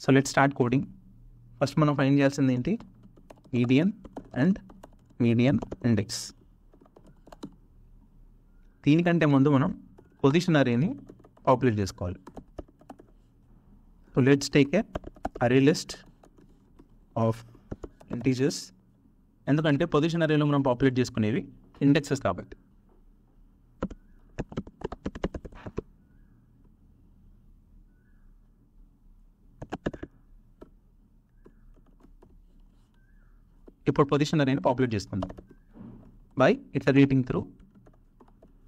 So let start coding. First మనం ఫైండ్ చేయాల్సింది ఏంటి? Median and median index. దీనికంటే ముందు మనం పొజిషన్ అరేని పాపులేట్ చేసుకోవాలి. సో లెట్స్ టేక్ ఏ అరే లిస్ట్ ఆఫ్ ఇంటీజర్స్. ఎందుకంటే పొజిషన్ అరేలో మనం పాపులేట్ చేసుకునేవి ఇండెక్సెస్ కాబట్టి. ఇప్పుడు పొజిషన్ అరేని పాపులేట్ చేసుకుందాం by iterating through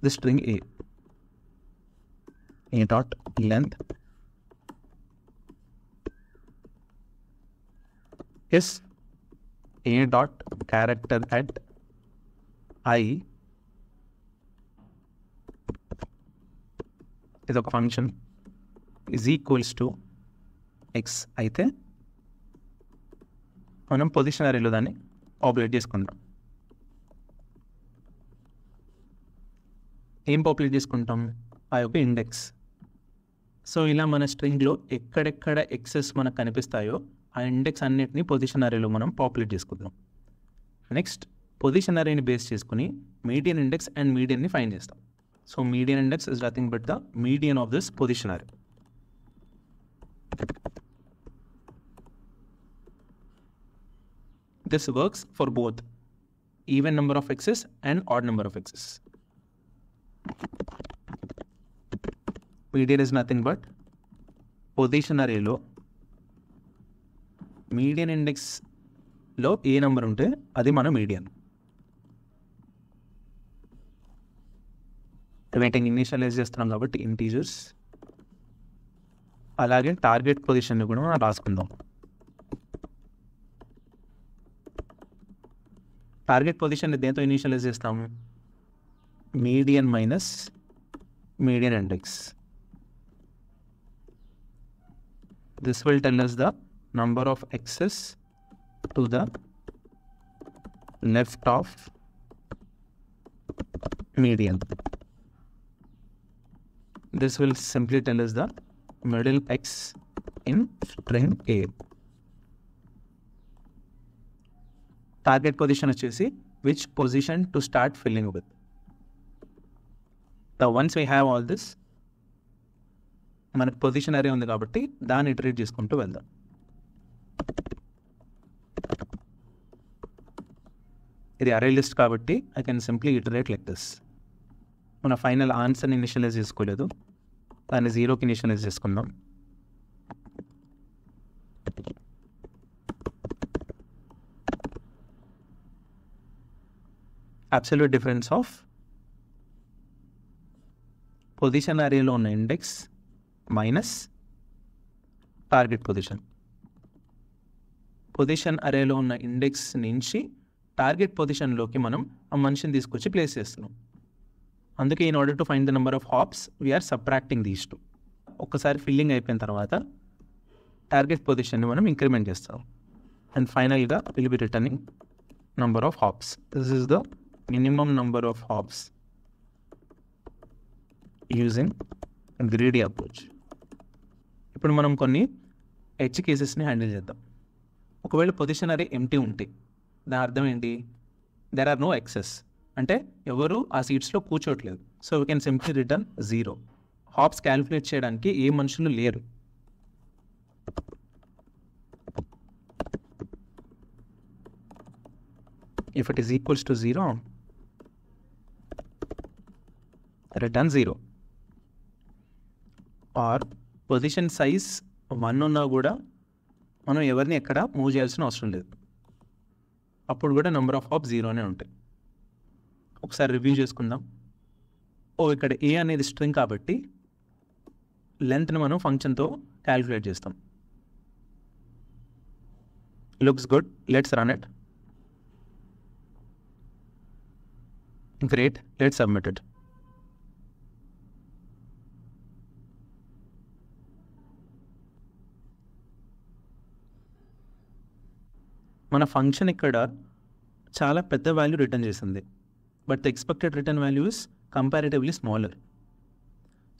the string A dot length is a dot character at I is ఒక function is equals to x అయితే మనం పొజిషన్ అరేలో దాన్ని పాపులేట్ చేసుకుంటాం. ఏం పాపులేట్ చేసుకుంటాం? ఆ యొక్క ఇండెక్స్. సో ఇలా మన స్ట్రింగ్లో ఎక్కడెక్కడ ఎక్సెస్ మనకు కనిపిస్తాయో ఆ ఇండెక్స్ అన్నిటిని పొజిషన్ అరేలో మనం పాపులేట్ చేసుకుందాం. నెక్స్ట్ పొజిషన్ అరేని బేస్ చేసుకుని మీడియన్ ఇండెక్స్ అండ్ మీడియన్ని ఫైండ్ చేస్తాం. So median index is nothing but the median of this position అరే. This works for both even number of x's and odd number of x's. Median is nothing but position అరేలో median ఇండెక్స్లో ఏ number ఉంటే అది మన median. వీటిని initialise చేస్తున్నాం కాబట్టి ఇంటీజర్స్. అలాగే టార్గెట్ పొజిషన్ని కూడా మనం రాసుకుందాం. టార్గెట్ పొజిషన్ దేంతో ఇనిషియలైజ్ చేస్తాము? Median minus median index. This will tell us the number of x's to the left of median. This will simply tell us the middle x in string A. Target position వచ్చేసి which position to start filling with. Once we have all this, మనకు position అరే ఉంది కాబట్టి దాన్ని iterate చేసుకుంటూ వెళ్దాం. ఇది array list కాబట్టి I can simply iterate like this. మన ఫైనల్ ఆన్సర్ని ఇనిషియలైజ్ చేసుకోలేదు, దాన్ని 0కి ఇనిషియలైజ్ చేసుకుందాం. అబ్సల్యూట్ డిఫరెన్స్ ఆఫ్ పొజిషన్ అరేలో ఉన్న index minus target position. Position అరేలో ఉన్న ఇండెక్స్ నుంచి టార్గెట్ పొజిషన్లోకి మనం ఆ మనిషిని తీసుకొచ్చి ప్లేస్ చేస్తున్నాం. అందుకే in order to find the number of hops we're subtracting these two. ఒక్కసారి ఫిల్లింగ్ అయిపోయిన తర్వాత టార్గెట్ పొజిషన్ని మనం ఇంక్రిమెంట్ చేస్తాం. అండ్ ఫైనల్గా will be returning number of hops. This is the minimum number of hops using greedy approach. ఇప్పుడు మనం కొన్ని ఎడ్జ్ కేసెస్ని హ్యాండిల్ చేద్దాం. ఒకవేళ పొజిషన్ అరే ఎంటీ ఉంటే దాని అర్థం ఏంటి? దెర్ ఆర్ నో ఎక్సెస్, అంటే ఎవరు ఆ సీట్స్లో కూర్చోట్లేదు. So we can simply return 0. Hops calculate చేయడానికి ఏ మనుషులు లేరు. If it is equals to 0, return 0. Or position size 1 ఉన్నా కూడా మనం ఎవరిని ఎక్కడ మూవ్ చేయాల్సిన అవసరం లేదు, అప్పుడు కూడా నెంబర్ ఆఫ్ హాప్స్ 0నే ఉంటాయి. ఒకసారి రివ్యూ చేసుకుందాం. ఇక్కడ ఏ అనేది స్ట్రింగ్ కాబట్టి లెంత్ని మనం ఫంక్షన్తో క్యాలిక్యులేట్ చేస్తాం. Looks good, let's run it. Great, let's submit it. మన ఫంక్షన్ ఇక్కడ చాలా పెద్ద వాల్యూ రిటర్న్ చేసింది, but the expected return value is comparatively smaller.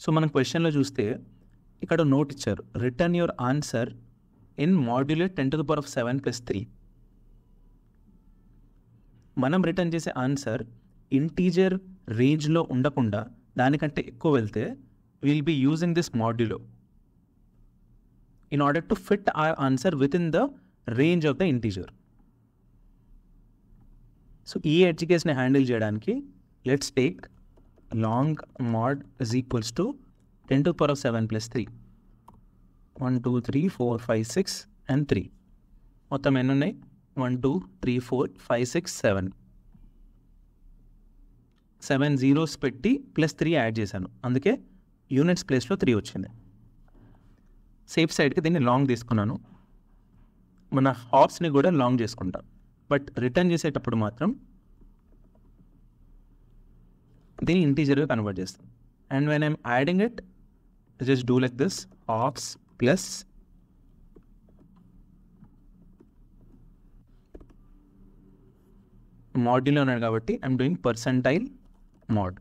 So మనం క్వశ్చన్లో చూస్తే ఇక్కడ నోట్ ఇచ్చారు, రిటర్న్ యువర్ ఆన్సర్ ఇన్ మాడ్యులే 10⁻⁷+3. మనం రిటర్న్ చేసే ఆన్సర్ ఇంటీజర్ రేంజ్లో ఉండకుండా దానికంటే ఎక్కువ వెళ్తే will be using this modulo in order to fit our answer within the range of the integer. So ఈ edge case ని హ్యాండిల్ చేయడానికి let's take long mod is equals to 10⁻⁷+3. 1 2 3 4 5 6 and 3. మొత్తం ఎన్ని ఉన్నాయి? 1 2 3 4 5 6 7. 7 zeros పెట్టి +3 యాడ్ చేశాను, అందుకే units ప్లేస్లో 3 వచ్చింది. సేఫ్ సైడ్కి దీన్ని లాంగ్ తీసుకున్నాను. మన హాప్స్ని కూడా లాంగ్ చేసుకుంటాం, బట్ రిటర్న్ చేసేటప్పుడు మాత్రం దీన్ని ఇంటీజర్గా కన్వర్ట్ చేస్తాం. And when I'm adding it just do like this, hops plus modulo ఉన్నాడు కాబట్టి ఐఎమ్ డూయింగ్ పర్సెంటైల్ mod.